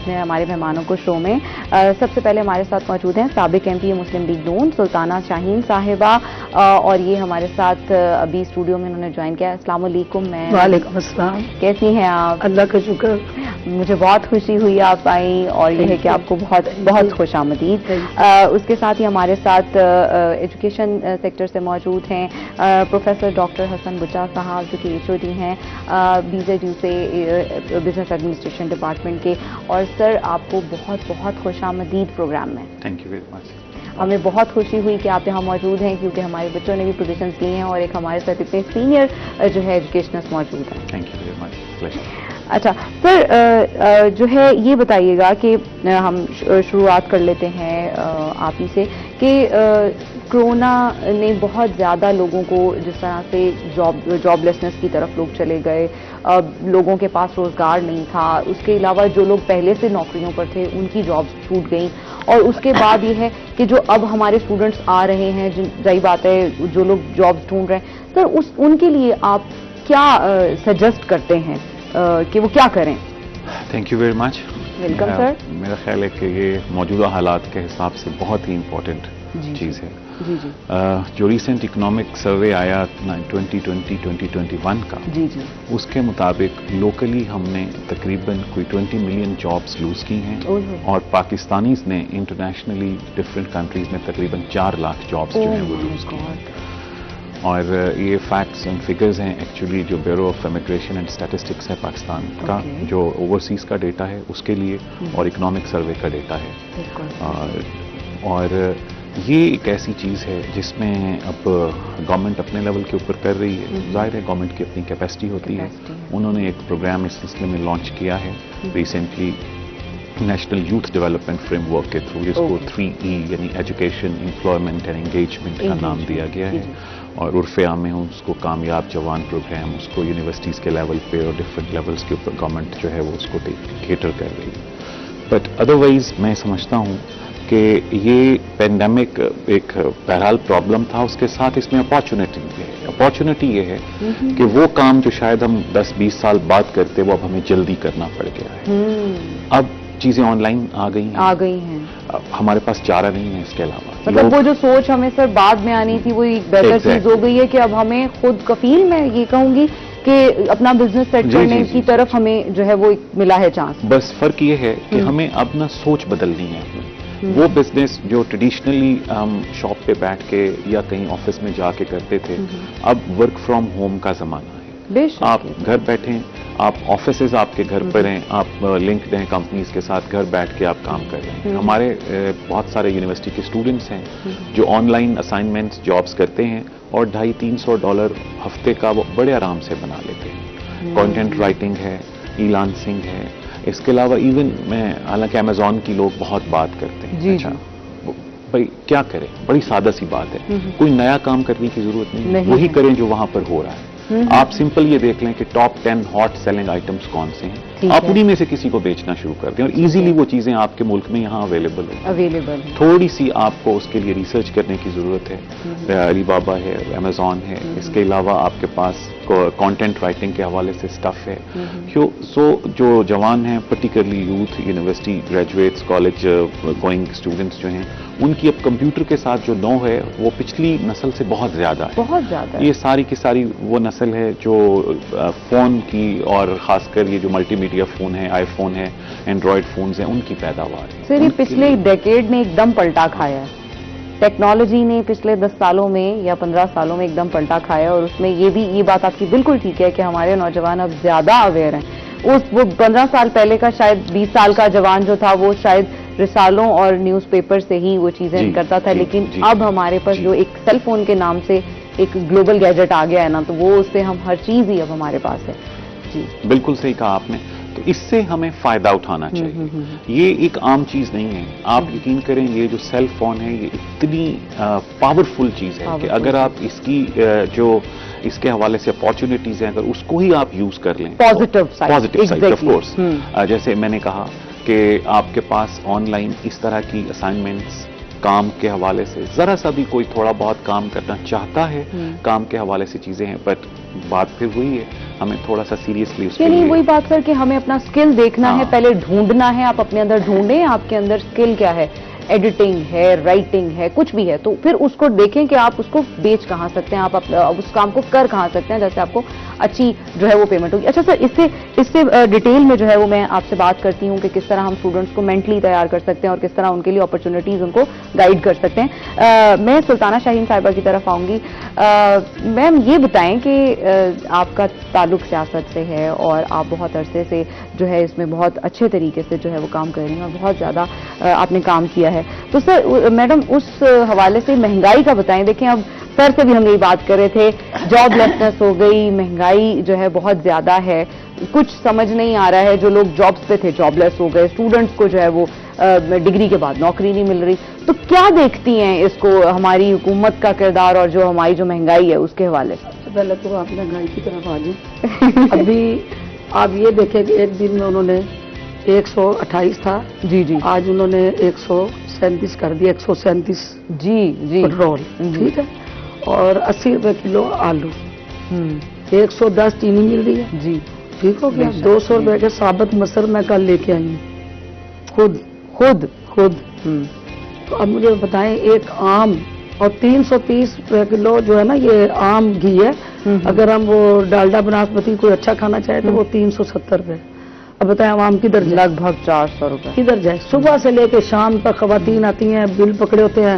ہمارے مہمانوں کو شو میں. سب سے پہلے ہمارے ساتھ موجود ہیں سابق ایم پی مسلم لیگ نون سلطانہ شاہین صاحبہ، اور یہ ہمارے ساتھ ابھی اسٹوڈیو میں انہوں نے جوائن کیا. السلام علیکم. وعلیکم السلام. کیسی ہیں آپ؟ اللہ کا شکر. مجھے بہت خوشی ہوئی آپ آئیں، اور یہ ہے کہ آپ کو بہت بہت خوش آمدید. اس کے ساتھ ہی ہمارے ساتھ ایجوکیشن سیکٹر سے موجود ہیں پروفیسر ڈاکٹر حسن بچا صاحب جو کہ HOD ہیں BZU سے بزنس ایڈمنسٹریشن ڈپارٹمنٹ کے. اور سر آپ کو بہت بہت خوش آمدید پروگرام میں. Thank you very much. ہمیں بہت خوشی ہوئی کہ آپ یہاں موجود ہیں کیونکہ ہمارے بچوں نے بھی پوزیشنز لی ہیں اور ایک ہمارے ساتھ اتنے سینئر جو ہے ایجوکیشنرز موجود ہیں. Thank you very much. اچھا سر جو ہے یہ بتائیے گا کہ ہم شروعات کر لیتے ہیں آپ ہی سے کہ کرونا نے بہت زیادہ لوگوں کو جس طرح سے جاب لیسنس کی طرف لوگ چلے گئے، لوگوں کے پاس روزگار نہیں تھا، اس کے علاوہ جو لوگ پہلے سے نوکریوں پر تھے ان کی جابز چھوٹ گئیں، اور اس کے بعد یہ ہے کہ جو اب ہمارے اسٹوڈنٹس آ رہے ہیں ظاہر بات ہے جو لوگ جابز ڈھونڈ رہے ہیں، سر ان کے لیے آپ کیا سجیسٹ کرتے ہیں کہ وہ کیا کریں؟ Thank you very much. Welcome sir. میرا خیال ہے کہ یہ موجودہ حالات کے حساب سے بہت ہی امپورٹنٹ چیز ہے. جی جی. جو ریسنٹ اکنامک سروے آیا 2020-2021 کا، جی جی، اس کے مطابق لوکلی ہم نے تقریباً کوئی 20 ملین جابز لوز کی ہیں، اور پاکستانیز نے انٹرنیشنلی ڈفرینٹ کنٹریز میں تقریباً 4 لاکھ جابز جو ہیں وہ لوز کی ہیں. اور یہ فیکٹس اینڈ فگرز ہیں ایکچولی جو bureau of immigration and statistics ہے پاکستان کا، جو اوورسیز کا ڈیٹا ہے اس کے لیے، اور اکنامک سروے کا ڈیٹا ہے. اور یہ ایک ایسی چیز ہے جس میں اب گورنمنٹ اپنے لیول کے اوپر کر رہی ہے. ظاہر ہے گورنمنٹ کی اپنی کیپیسٹی ہوتی ہے. انہوں نے ایک پروگرام اس سلسلے میں لانچ کیا ہے recently, national youth development frame work کے تھرو، جس کو 3E یعنی ایجوکیشن، امپلائمنٹ اینڈ انگیجمنٹ کا نام دیا گیا ہے. اور عرف عام میں اس کو کامیاب جوان پروگرام، اس کو یونیورسٹیز کے لیول پہ اور ڈفرینٹ لیولز کے اوپر گورنمنٹ جو ہے وہ اس کو کیٹر کر رہی ہے. بٹ ادروائز میں سمجھتا ہوں کہ یہ پینڈیمک ایک بہرحال پرابلم تھا، اس کے ساتھ اس میں اپارچونیٹی بھی ہے. اپارچونیٹی یہ ہے کہ وہ کام جو شاید ہم 10-20 سال بعد کرتے وہ اب ہمیں جلدی کرنا پڑ گیا ہے. اب چیزیں آن لائن آ گئی ہیں. ہمارے پاس چارہ نہیں ہے اس کے علاوہ. مطلب وہ جو سوچ ہمیں سر بعد میں آنی تھی وہ ایک بہتر چیز ہو گئی ہے کہ اب ہمیں خود کفیل، میں یہ کہوں گی کہ اپنا بزنس سیٹ کرنے کی طرف ہمیں جو ہے وہ ملا ہے چانس. بس فرق یہ ہے کہ ہمیں اب نا سوچ بدلنی ہے. وہ بزنس جو ٹریڈیشنلی ہم شاپ پہ بیٹھ کے یا کہیں آفس میں جا کے کرتے تھے، اب ورک فرام ہوم کا زمانہ ہے. آپ گھر بیٹھیں، آپ آفیسز آپ کے گھر پر ہیں، آپ لنکڈ ہیں کمپنیز کے ساتھ، گھر بیٹھ کے آپ کام کر رہے ہیں. ہمارے بہت سارے یونیورسٹی کے اسٹوڈنٹس ہیں جو آن لائن اسائنمنٹس جابس کرتے ہیں اور $250-300 ہفتے کا وہ بڑے آرام سے بنا لیتے ہیں. کانٹینٹ رائٹنگ ہے، ای لانسنگ ہے. اس کے علاوہ ایون میں حالانکہ امیزون کی لوگ بہت بات کرتے ہیں. اچھا بھائی کیا کریں، بڑی سادہ سی بات ہے، کوئی نیا کام کرنے کی ضرورت نہیں، وہی کریں جو وہاں پر ہو رہا ہے. آپ سمپل یہ دیکھ لیں کہ ٹاپ 10 ہاٹ سیلنگ آئٹمس کون سے ہیں، آپ انہی میں سے کسی کو بیچنا شروع کر دیں اور ایزیلی وہ چیزیں آپ کے ملک میں یہاں اویلیبل ہیں. تھوڑی سی آپ کو اس کے لیے ریسرچ کرنے کی ضرورت ہے. علی بابا ہے، امیزون ہے، اس کے علاوہ آپ کے پاس کانٹینٹ رائٹنگ کے حوالے سے اسٹف ہے. سو جو جوان ہیں، particularly youth, university graduates, college going students جو ہیں، ان کی اب کمپیوٹر کے ساتھ جو نو ہے وہ پچھلی نسل سے بہت زیادہ ہے. یہ ساری کی ساری وہ نسل ہے جو فون کی، اور خاص کر یہ جو ملٹی میڈیا فون ہے، آئی فون ہے، اینڈرائڈ فونز ہیں، ان کی پیداوار ہے. سر یہ پچھلے ڈیکیڈ نے ایک دم پلٹا کھایا ہے. ٹیکنالوجی نے پچھلے 10 سالوں میں یا 15 سالوں میں ایک دم پلٹا کھایا، اور اس میں یہ بات آپ کی بالکل ٹھیک ہے کہ ہمارے نوجوان اب زیادہ اویئر ہیں. وہ 15 سال پہلے کا شاید 20 سال کا جوان جو تھا وہ شاید رسالوں اور نیوز پیپر سے ہی وہ چیزیں کرتا تھا، لیکن اب ہمارے پاس جو ایک سیل فون کے نام سے ایک گلوبل گیجٹ آ گیا ہے نا، تو وہ اس سے ہم ہر چیز ہی اب ہمارے پاس ہے. جی بالکل صحیح کہا آپ نے. تو اس سے ہمیں فائدہ اٹھانا چاہیے. یہ ایک عام چیز نہیں ہے. آپ یقین کریں یہ جو سیل فون ہے یہ اتنی پاورفل چیز ہے کہ اگر آپ اس کی جو اس کے حوالے سے اپارچونیٹیز ہیں، اگر اس کو ہی آپ یوز کر لیں، پازیٹیو سائڈ آف کورس. جیسے میں نے کہا کہ آپ کے پاس آن لائن اس طرح کی اسائنمنٹس کام کے حوالے سے ذرا سا بھی کوئی تھوڑا بہت کام کرنا چاہتا ہے، کام کے حوالے سے چیزیں ہیں، بٹ بات پھر وہی ہے ہمیں تھوڑا سا سیریسلی اس کے لیے وہی بات سر کہ ہمیں اپنا سکل دیکھنا ہے، پہلے ڈھونڈنا ہے. آپ اپنے اندر ڈھونڈیں آپ کے اندر سکل کیا ہے، ایڈیٹنگ ہے، رائٹنگ ہے، کچھ بھی ہے، تو پھر اس کو دیکھیں کہ آپ اس کو بیچ کہاں سکتے ہیں، آپ اس کام کو کر کہاں سکتے ہیں جیسے آپ کو اچھی جو ہے وہ پیمنٹ ہوگی. اچھا سر اس سے ڈیٹیل میں جو ہے وہ میں آپ سے بات کرتی ہوں کہ کس طرح ہم اسٹوڈنٹس کو مینٹلی تیار کر سکتے ہیں اور کس طرح ان کے لیے اپرچونیٹیز ان کو گائیڈ کر سکتے ہیں. میں سلطانہ شاہین صاحبہ کی طرف آؤں گی. میم یہ بتائیں کہ آپ کا تعلق سیاست سے ہے اور آپ بہت عرصے سے جو ہے اس میں بہت اچھے طریقے سے جو ہے وہ کام کر رہی ہیں اور بہت زیادہ آپ نے کام کیا ہے. تو سر میڈم اس حوالے سے مہنگائی کا بتائیں. دیکھیں اب سر سے بھی ہم یہی بات کر رہے تھے، جاب لیسنس ہو گئی، مہنگائی جو ہے بہت زیادہ ہے، کچھ سمجھ نہیں آ رہا ہے. جو لوگ جابس پہ تھے جاب لیس ہو گئے، اسٹوڈنٹس کو جو ہے وہ ڈگری کے بعد نوکری نہیں مل رہی. تو کیا دیکھتی ہیں اس کو ہماری حکومت کا کردار اور جو ہماری جو مہنگائی ہے اس کے حوالے سے؟ پہلے تو آپ مہنگائی کی طرف آ جائیں. ابھی آپ یہ دیکھیں کہ ایک دن میں انہوں نے 128 تھا، جی آج انہوں نے 137 کر دیا، 137 پیٹرول، ٹھیک ہے، اور 80 روپے کلو آلو، 110 چینی مل رہی ہے. جی ٹھیک ہو گیا. 200 روپے کے ثابت مسر میں کل لے کے آئی ہوں خود. تو اب مجھے بتائیں ایک عام اور 330 روپے کلو جو ہے نا یہ عام گھی ہے. اگر ہم وہ ڈالڈا بناسپتی کوئی اچھا کھانا چاہے تو وہ 370 روپے. اب بتائیں عوام کدھر جائے؟ لگ بھگ 400 روپے کدھر جائے؟ صبح سے لے کے شام تک خواتین آتی ہیں، بل پکڑے ہوتے ہیں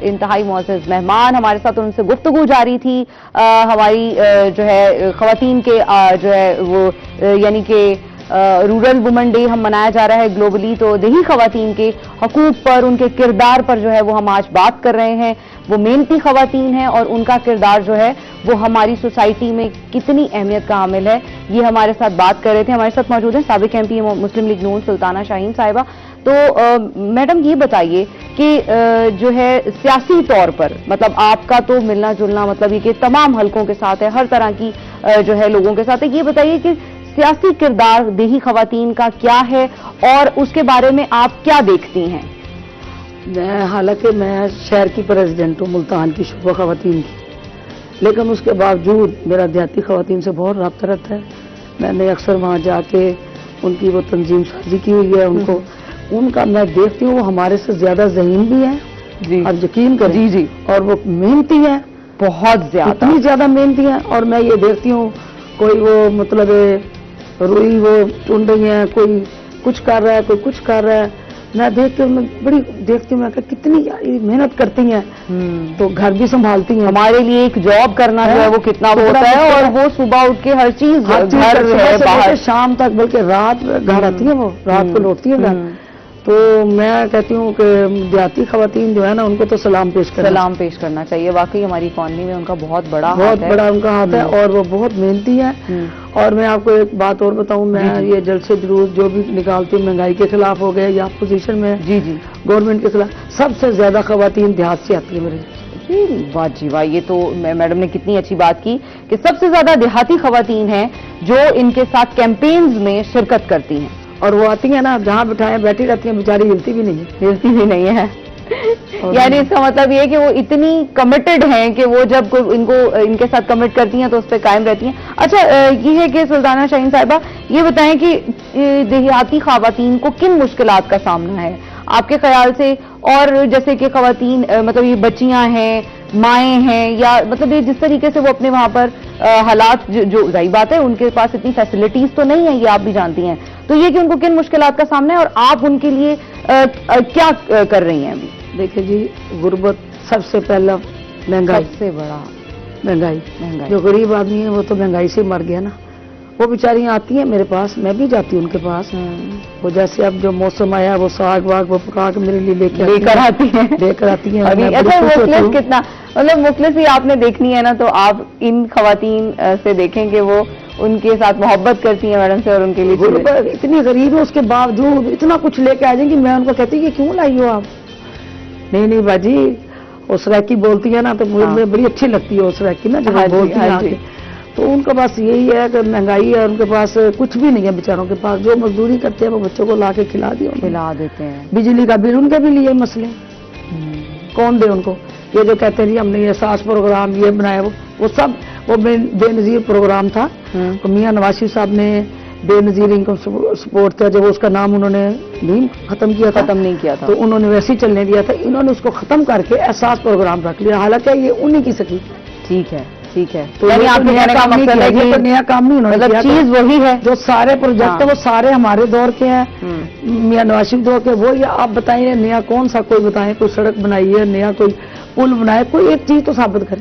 انتہائی معزز مہمان ہمارے ساتھ، ان سے گفتگو جاری تھی ہماری جو ہے خواتین کے جو ہے وہ یعنی کہ رورل وومن ڈے ہم منایا جا رہا ہے گلوبلی، تو دیہی خواتین کے حقوق پر، ان کے کردار پر جو ہے وہ ہم آج بات کر رہے ہیں. وہ محنتی خواتین ہیں اور ان کا کردار جو ہے وہ ہماری سوسائٹی میں کتنی اہمیت کا حامل ہے، یہ ہمارے ساتھ بات کر رہے تھے. ہمارے ساتھ موجود ہیں سابق ایم پی مسلم لیگ نون سلطانہ شاہین صاحبہ. تو میڈم یہ بتائیے کہ جو ہے سیاسی طور پر مطلب آپ کا تو ملنا جلنا مطلب یہ کہ تمام حلقوں کے ساتھ ہے، ہر طرح کی جو ہے لوگوں کے ساتھ ہے، یہ بتائیے کہ سیاسی کردار دیہی خواتین کا کیا ہے اور اس کے بارے میں آپ کیا دیکھتی ہیں؟ حالانکہ میں شہر کی پریزیڈنٹ ہوں ملتان کی شعبہ خواتین کی، لیکن اس کے باوجود میرا دیہاتی خواتین سے بہت رابطہ رہتا ہے. میں نے اکثر وہاں جا کے ان کی وہ تنظیم سازی کی ہوئی ہے، ان کا میں دیکھتی ہوں وہ ہمارے سے زیادہ ذہین بھی ہیں جی آپ یقین کریں. جی جی اور وہ محنتی ہیں، بہت زیادہ، اتنی زیادہ محنتی ہیں. اور میں یہ دیکھتی ہوں کوئی وہ مطلب روئی وہ چن رہی ہیں، کوئی کچھ کر رہا ہے، کوئی کچھ کر رہا ہے. میں دیکھ کے میں بڑی دیکھتی ہوں، میں کہ کتنی محنت کرتی ہیں تو گھر بھی سنبھالتی ہیں. ہمارے لیے ایک جاب کرنا جو ہے وہ کتنا ہوتا ہے، اور وہ صبح اٹھ کے ہر چیز گھر ہے باہر شام تک، بلکہ رات گھر آتی ہیں، وہ رات کو لوٹتی ہیں گھر. تو میں کہتی ہوں کہ دیہاتی خواتین جو ہے نا ان کو تو سلام پیش کرنا چاہیے. واقعی ہماری اکانومی میں ان کا بہت بڑا ان کا ہاتھ ہے اور وہ بہت محنتی ہیں. اور میں آپ کو ایک بات اور بتاؤں، میں یہ جلسے جلوس جو بھی نکالتی ہوں مہنگائی کے خلاف ہو گئے یا اپوزیشن میں جی جی گورنمنٹ کے خلاف، سب سے زیادہ خواتین دیہات سے آتی ہیں میرے. واہ جی واہ، یہ تو میڈم نے کتنی اچھی بات کی کہ سب سے زیادہ دیہاتی خواتین ہیں جو ان کے ساتھ کیمپینز میں شرکت کرتی ہیں. اور وہ آتی ہیں نا جہاں بٹھائیں بیٹھی رہتی ہیں، بیچاری ہلتی بھی نہیں ہے. یعنی اس کا مطلب یہ ہے کہ وہ اتنی کمیٹڈ ہیں کہ وہ جب ان کے ساتھ کمٹ کرتی ہیں تو اس پہ قائم رہتی ہیں. اچھا یہ ہے کہ سلطانہ شاہین صاحبہ یہ بتائیں کہ دیہاتی خواتین کو کن مشکلات کا سامنا ہے آپ کے خیال سے؟ اور جیسے کہ خواتین مطلب یہ بچیاں ہیں، مائیں ہیں، یا مطلب یہ جس طریقے سے وہ اپنے وہاں پر حالات جو ظاہر بات ہے ان کے پاس اتنی فیسلٹیز تو نہیں ہیں، یہ آپ بھی جانتی ہیں، تو یہ کہ ان کو کن مشکلات کا سامنا ہے اور آپ ان کے لیے کیا کر رہی ہیں ابھی؟ دیکھیں جی، غربت سب سے پہلا، مہنگائی سب سے بڑا، مہنگائی. جو غریب آدمی ہے وہ تو مہنگائی سے مر گیا نا. وہ بیچاریاں آتی ہیں میرے پاس، میں بھی جاتی ہوں ان کے پاس. وہ جیسے اب جو موسم آیا وہ ساگ واگ وہ پکا کے میرے لیے لے کر آتی ہیں. اچھا مخلص کتنا، مطلب مخلص ہی آپ نے دیکھنی ہے نا، تو آپ ان خواتین سے دیکھیں کہ وہ ان کے ساتھ محبت کرتی ہیں میڈم سے اور ان کے لیے اتنی غریب ہے اس کے باوجود اتنا کچھ لے کے آ جائیں گی. میں ان کو کہتی کہ کیوں لائی ہو آپ؟ نہیں باجی، اس ریکی بولتی ہے نا تو مجھے بڑی اچھی لگتی ہے اس ریکی نا، جب بولتی ہے. تو ان کا بس یہی ہے کہ مہنگائی ہے، ان کے پاس کچھ بھی نہیں ہے بیچاروں کے پاس. جو مزدوری کرتے ہیں وہ بچوں کو لا کے کھلا دیتے ہیں. بجلی کا بل ان کے بھی لیے مسئلے، کون دے ان کو؟ یہ جو کہتے ہیں جی ہم نے یہ ساس پروگرام یہ بنایا، وہ سب وہ بے نظیر پروگرام تھا. میاں نواز شریف صاحب نے بے نظیر انکم سپورٹ تھا، جب اس کا نام انہوں نے نہیں ختم نہیں کیا تھا تو انہوں نے ویسے ہی چلنے دیا تھا. انہوں نے اس کو ختم کر کے احساس پروگرام رکھ لیا، حالانکہ یہ انہی کی سکی. ٹھیک ہے. تو یعنی آپ نیا کام نہیں، مطلب چیز وہی ہے. جو سارے پروجیکٹ وہ سارے ہمارے دور کے ہیں، میاں نواز شریف دور کے. وہ یا آپ بتائیے نیا کون سا کوئی بتائیں، کوئی سڑک بنائی ہے، نیا کوئی پل بنایا، کوئی ایک چیز تو ثابت کرے.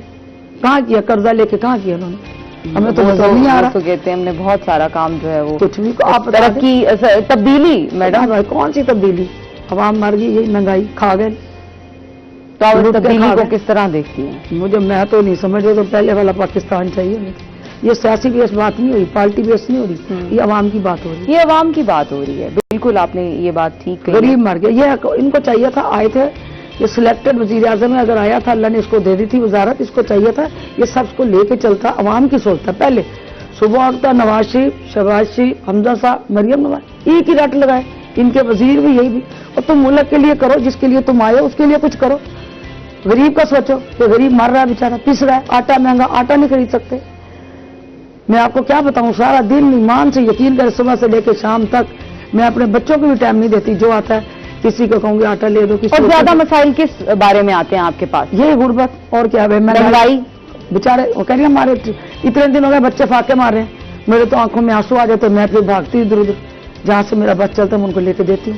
کہاں کیا؟ قرضہ لے کے کہاں کیا انہوں نے؟ ہمیں تو نہیں آ رہا. تو کہتے ہیں ہم نے بہت سارا کام جو ہے وہ کچھ بھی. آپ ترقی تبدیلی میڈم کون سی تبدیلی؟ عوام مر گئی، یہی مہنگائی کھا گئے. تو آپ تبدیلی کو کس طرح دیکھتی ہیں؟ میں تو نہیں سمجھ رہا. تو پہلے والا پاکستان چاہیے. یہ سیاسی بیس بات نہیں ہوئی، پارٹی بیس نہیں ہو رہی، یہ عوام کی بات ہو رہی ہے. یہ عوام کی بات ہو رہی ہے. بالکل آپ نے یہ بات ٹھیک کہی. غریب مر گیا. یہ ان کو چاہیے تھا، آئے تھے یہ سلیکٹڈ وزیر اعظم میں اگر آیا تھا، اللہ نے اس کو دے دی تھی وزارت. اس کو چاہیے تھا یہ سب کو لے کے چلتا، عوام کی سوچتا. پہلے صبح اٹھتا نواز شریف، شہباز شریف، حمزہ صاحب، مریم نواز، ایک ہی رٹ لگائے. ان کے وزیر بھی یہی بھی. اور تم ملک کے لیے کرو، جس کے لیے تم آئے اس کے لیے کچھ کرو. غریب کا سوچو کہ غریب مر رہا ہے بیچارہ، پس رہا ہے. آٹا مہنگا، آٹا نہیں خرید سکتے. میں آپ کو کیا بتاؤں، سارا دن ایمان سے یقین کر صبح سے لے کے شام تک میں اپنے بچوں کو بھی ٹائم نہیں دیتی. جو آتا ہے کسی کو کہوں گی آٹا لے دو. اور زیادہ مسائل کس بارے میں آتے ہیں آپ کے پاس؟ یہ غربت اور کیا ہے، مہنگائی. بیچارے وہ کہہ رہی ہیں ہمارے اتنے دن ہو گئے بچے فاقے مار رہے ہیں. میرے تو آنکھوں میں آنسو آ جاتے، میں پھر بھاگتی ادھر ادھر، جہاں سے میرا بچہ چلتا ہے میں ان کو لے کے دیتی ہوں.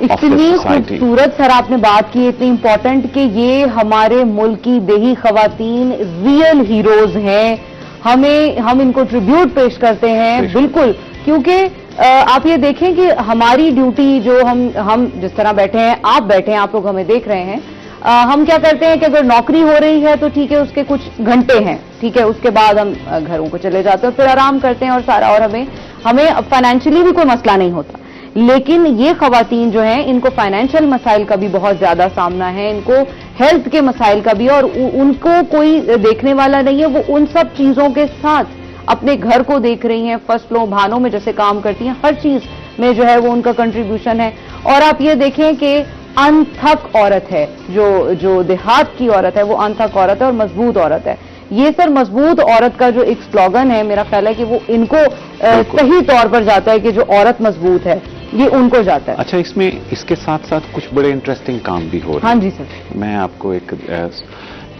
اتنی خوبصورت سر آپ نے بات کی, اتنی امپورٹنٹ کہ یہ ہمارے ملک کی دیہی خواتین ریئل ہیروز ہیں, ہم ان کو ٹریبیوٹ پیش کرتے ہیں. بالکل, کیونکہ آپ یہ دیکھیں کہ ہماری ڈیوٹی جو ہم جس طرح بیٹھے ہیں, آپ بیٹھے ہیں, آپ لوگ ہمیں دیکھ رہے ہیں, ہم کیا کرتے ہیں کہ اگر نوکری ہو رہی ہے تو ٹھیک ہے, اس کے کچھ گھنٹے ہیں, ٹھیک ہے, اس کے بعد ہم گھروں کو چلے جاتے ہیں, پھر آرام کرتے ہیں اور سارا, اور ہمیں فائنینشلی بھی کوئی مسئلہ نہیں ہوتا. لیکن یہ خواتین جو ہیں, ان کو فائنینشیل مسائل کا بھی بہت زیادہ سامنا ہے, ان کو ہیلتھ کے مسائل کا بھی, اور ان کو کوئی دیکھنے والا نہیں ہے. وہ ان سب چیزوں کے ساتھ اپنے گھر کو دیکھ رہی ہیں, فصلوں بھانوں میں جیسے کام کرتی ہیں, ہر چیز میں جو ہے وہ ان کا کنٹریبیوشن ہے. اور آپ یہ دیکھیں کہ انتھک عورت ہے, جو دیہات کی عورت ہے وہ انتھک عورت ہے اور مضبوط عورت ہے. یہ سر مضبوط عورت کا جو ایک سلوگن ہے, میرا خیال ہے کہ وہ ان کو صحیح طور پر جاتا ہے کہ جو عورت مضبوط ہے یہ ان کو جاتا ہے. اچھا, اس کے ساتھ ساتھ کچھ بڑے انٹرسٹنگ کام بھی ہو رہے ہیں. ہاں جی سر, میں آپ کو ایک,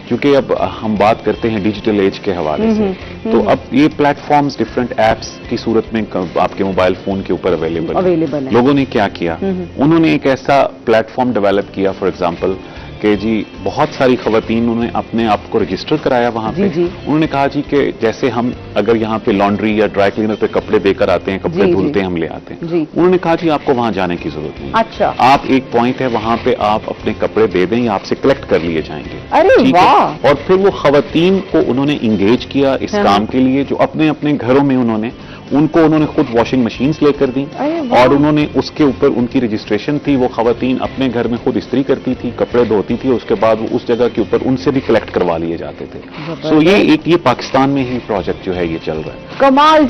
کیونکہ اب ہم بات کرتے ہیں ڈیجیٹل ایج کے حوالے سے, تو اب یہ پلیٹ فارمز ڈفرینٹ ایپس کی صورت میں آپ کے موبائل فون کے اوپر اویلیبل ہیں. لوگوں نے کیا کیا, انہوں نے ایک ایسا پلیٹ فارم ڈیولپ کیا, فار ایگزامپل کہ جی بہت ساری خواتین انہوں نے اپنے آپ کو رجسٹر کرایا وہاں پہ. انہوں نے کہا جی کہ جیسے ہم اگر یہاں پہ لانڈری یا ڈرائی کلینر پہ کپڑے دے کر آتے ہیں, کپڑے دھلتے ہیں, ہم لے آتے ہیں. انہوں نے کہا جی آپ کو وہاں جانے کی ضرورت نہیں. اچھا, آپ ایک پوائنٹ ہے وہاں پہ آپ اپنے کپڑے دے دیں یا آپ سے کلیکٹ کر لیے جائیں گے. ارے واہ. اور پھر وہ خواتین کو انہوں نے انگیج کیا اس کام کے لیے, جو اپنے اپنے گھروں میں انہوں نے خود واشنگ مشینز لے کر دی, اور انہوں نے اس کے اوپر ان کی رجسٹریشن تھی. وہ خواتین اپنے گھر میں خود استری کرتی تھی, کپڑے دھوتی تھی, اور اس کے بعد وہ اس جگہ کے اوپر ان سے بھی کلیکٹ کروا لیے جاتے تھے. سو یہ پاکستان میں ہی پروجیکٹ جو ہے یہ چل رہا ہے. کمال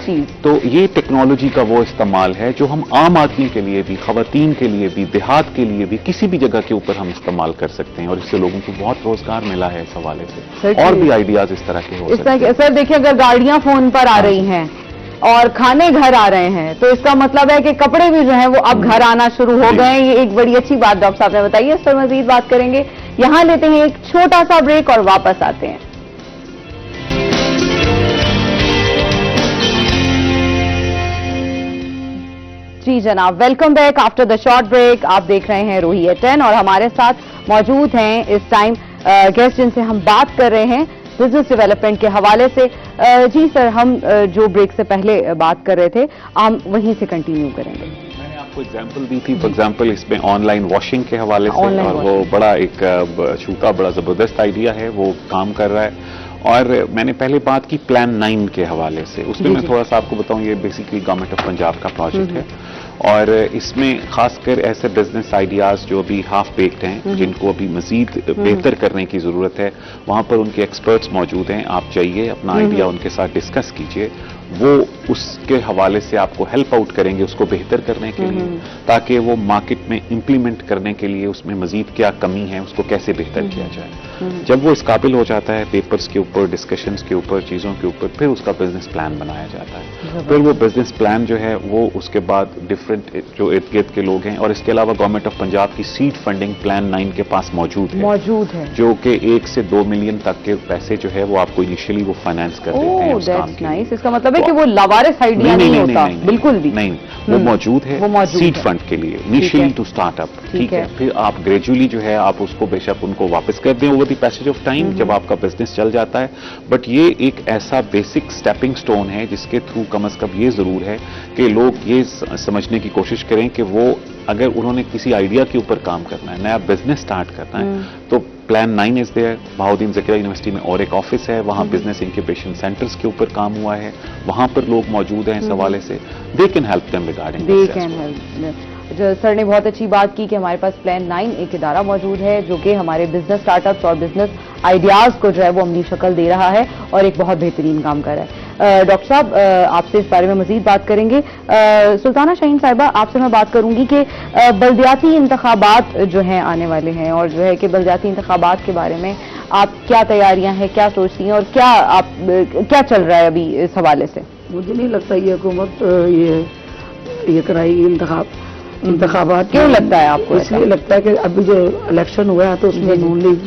چیز. تو یہ ٹیکنالوجی کا وہ استعمال ہے جو ہم عام آدمی کے لیے بھی, خواتین کے لیے بھی, دیہات کے لیے بھی, کسی بھی جگہ کے اوپر ہم استعمال کر سکتے ہیں, اور اس سے لوگوں کو بہت روزگار ملا ہے اس حوالے سے. اور بھی آئیڈیاز اس طرح کے ہو سکتے ہیں. سر دیکھیں, اگر گاڑیاں فون پر آ رہی ہیں اور کھانے گھر آ رہے ہیں, تو اس کا مطلب ہے کہ کپڑے بھی جو ہیں وہ اب گھر آنا شروع ہو گئے ہیں. یہ ایک بڑی اچھی بات ڈاکٹر صاحب نے بتائی ہے, اس پر مزید بات کریں گے. یہاں لیتے ہیں ایک چھوٹا سا بریک اور واپس آتے ہیں. جی جناب, welcome back after the short break. آپ دیکھ رہے ہیں روہی ایٹ 10, اور ہمارے ساتھ موجود ہیں اس ٹائم گیسٹ جن سے ہم بات کر رہے ہیں بزنس ڈیولپمنٹ کے حوالے سے. جی سر, ہم جو بریک سے پہلے بات کر رہے تھے ہم وہیں سے کنٹینیو کریں گے. میں نے آپ کو ایگزامپل دی تھی, فار ایگزامپل اس میں آن لائن واشنگ کے حوالے سے, اور وہ بڑا ایک چھوٹا بڑا زبردست آئیڈیا ہے, وہ کام کر رہا ہے. اور میں نے پہلے بات کی پلان 9 کے حوالے سے, اس میں تھوڑا سا آپ کو بتاؤں, یہ بیسیکلی گورنمنٹ آف پنجاب کا پروجیکٹ ہے, اور اس میں خاص کر ایسے بزنس آئیڈیاز جو ابھی ہاف بیکڈ ہیں, جن کو ابھی مزید بہتر کرنے کی ضرورت ہے, وہاں پر ان کے ایکسپرٹس موجود ہیں. آپ جائیے, اپنا آئیڈیا ان کے ساتھ ڈسکس کیجئے, وہ اس کے حوالے سے آپ کو ہیلپ آؤٹ کریں گے اس کو بہتر کرنے کے لیے, تاکہ وہ مارکیٹ میں امپلیمنٹ کرنے کے لیے اس میں مزید کیا کمی ہے اس کو کیسے بہتر کیا جائے. جب وہ اس قابل ہو جاتا ہے, پیپرز کے اوپر, ڈسکشنز کے اوپر, چیزوں کے اوپر, پھر اس کا بزنس پلان بنایا جاتا ہے. پھر وہ بزنس پلان جو ہے وہ اس کے بعد ڈفرینٹ جو ارد گرد کے لوگ ہیں, اور اس کے علاوہ گورنمنٹ آف پنجاب کی سیڈ فنڈنگ پلان 9 کے پاس موجود ہے, جو کہ 1 سے 2 ملین تک کے پیسے جو ہے وہ آپ کو انیشلی وہ فائنینس کر دیتے ہیں اس کام کے لیے. اس کا مطلب ہے کہ وہ لاوارث آئیڈیا نہیں ہوتا, بالکل بھی نہیں, وہ موجود ہے سیڈ فنڈ کے لیے, انیشلی ٹو سٹارٹ اپ. ٹھیک ہے, پھر آپ گریجولی جو ہے آپ اس کو بے شک ان کو واپس کر دیں over the passage of time, جب آپ کا بزنس چل جاتا ہے. بٹ یہ ایک ایسا بیسک سٹیپنگ سٹون ہے جس کے تھرو کم از کم یہ ضرور ہے کہ لوگ یہ سمجھنے کی کوشش کریں کہ وہ اگر انہوں نے کسی آئیڈیا کے اوپر کام کرنا ہے, نیا بزنس سٹارٹ کرنا ہے, تو plan 9 is there. Bahauddin Zakariya university میں اور ایک آفس ہے, وہاں بزنس انکیوبیشن سینٹرز کے اوپر کام ہوا ہے, وہاں پر لوگ موجود ہیں اس حوالے سے. They can help them regarding. Sir نے بہت اچھی بات کی کہ ہمارے پاس پلان 9 ایک ادارہ موجود ہے جو کہ ہمارے بزنس سٹارٹ اپس اور بزنس آئیڈیاز کو جو ہے وہ عملی شکل دے رہا ہے اور ایک بہت بہترین کام کر رہا ہے. ڈاکٹر صاحب, آپ سے اس بارے میں مزید بات کریں گے. سلطانہ شاہین صاحبہ, آپ سے میں بات کروں گی کہ بلدیاتی انتخابات جو ہیں آنے والے ہیں, اور جو ہے کہ بلدیاتی انتخابات کے بارے میں آپ کیا تیاریاں ہیں, کیا سوچتی ہیں, اور کیا چل رہا ہے ابھی اس حوالے سے؟ مجھے نہیں لگتا یہ حکومت یہ کرائے گی انتخابات. کیوں لگتا ہے آپ کو؟ اس لیے لگتا ہے کہ ابھی جو الیکشن ہوا ہے تو اس میں نون لیگ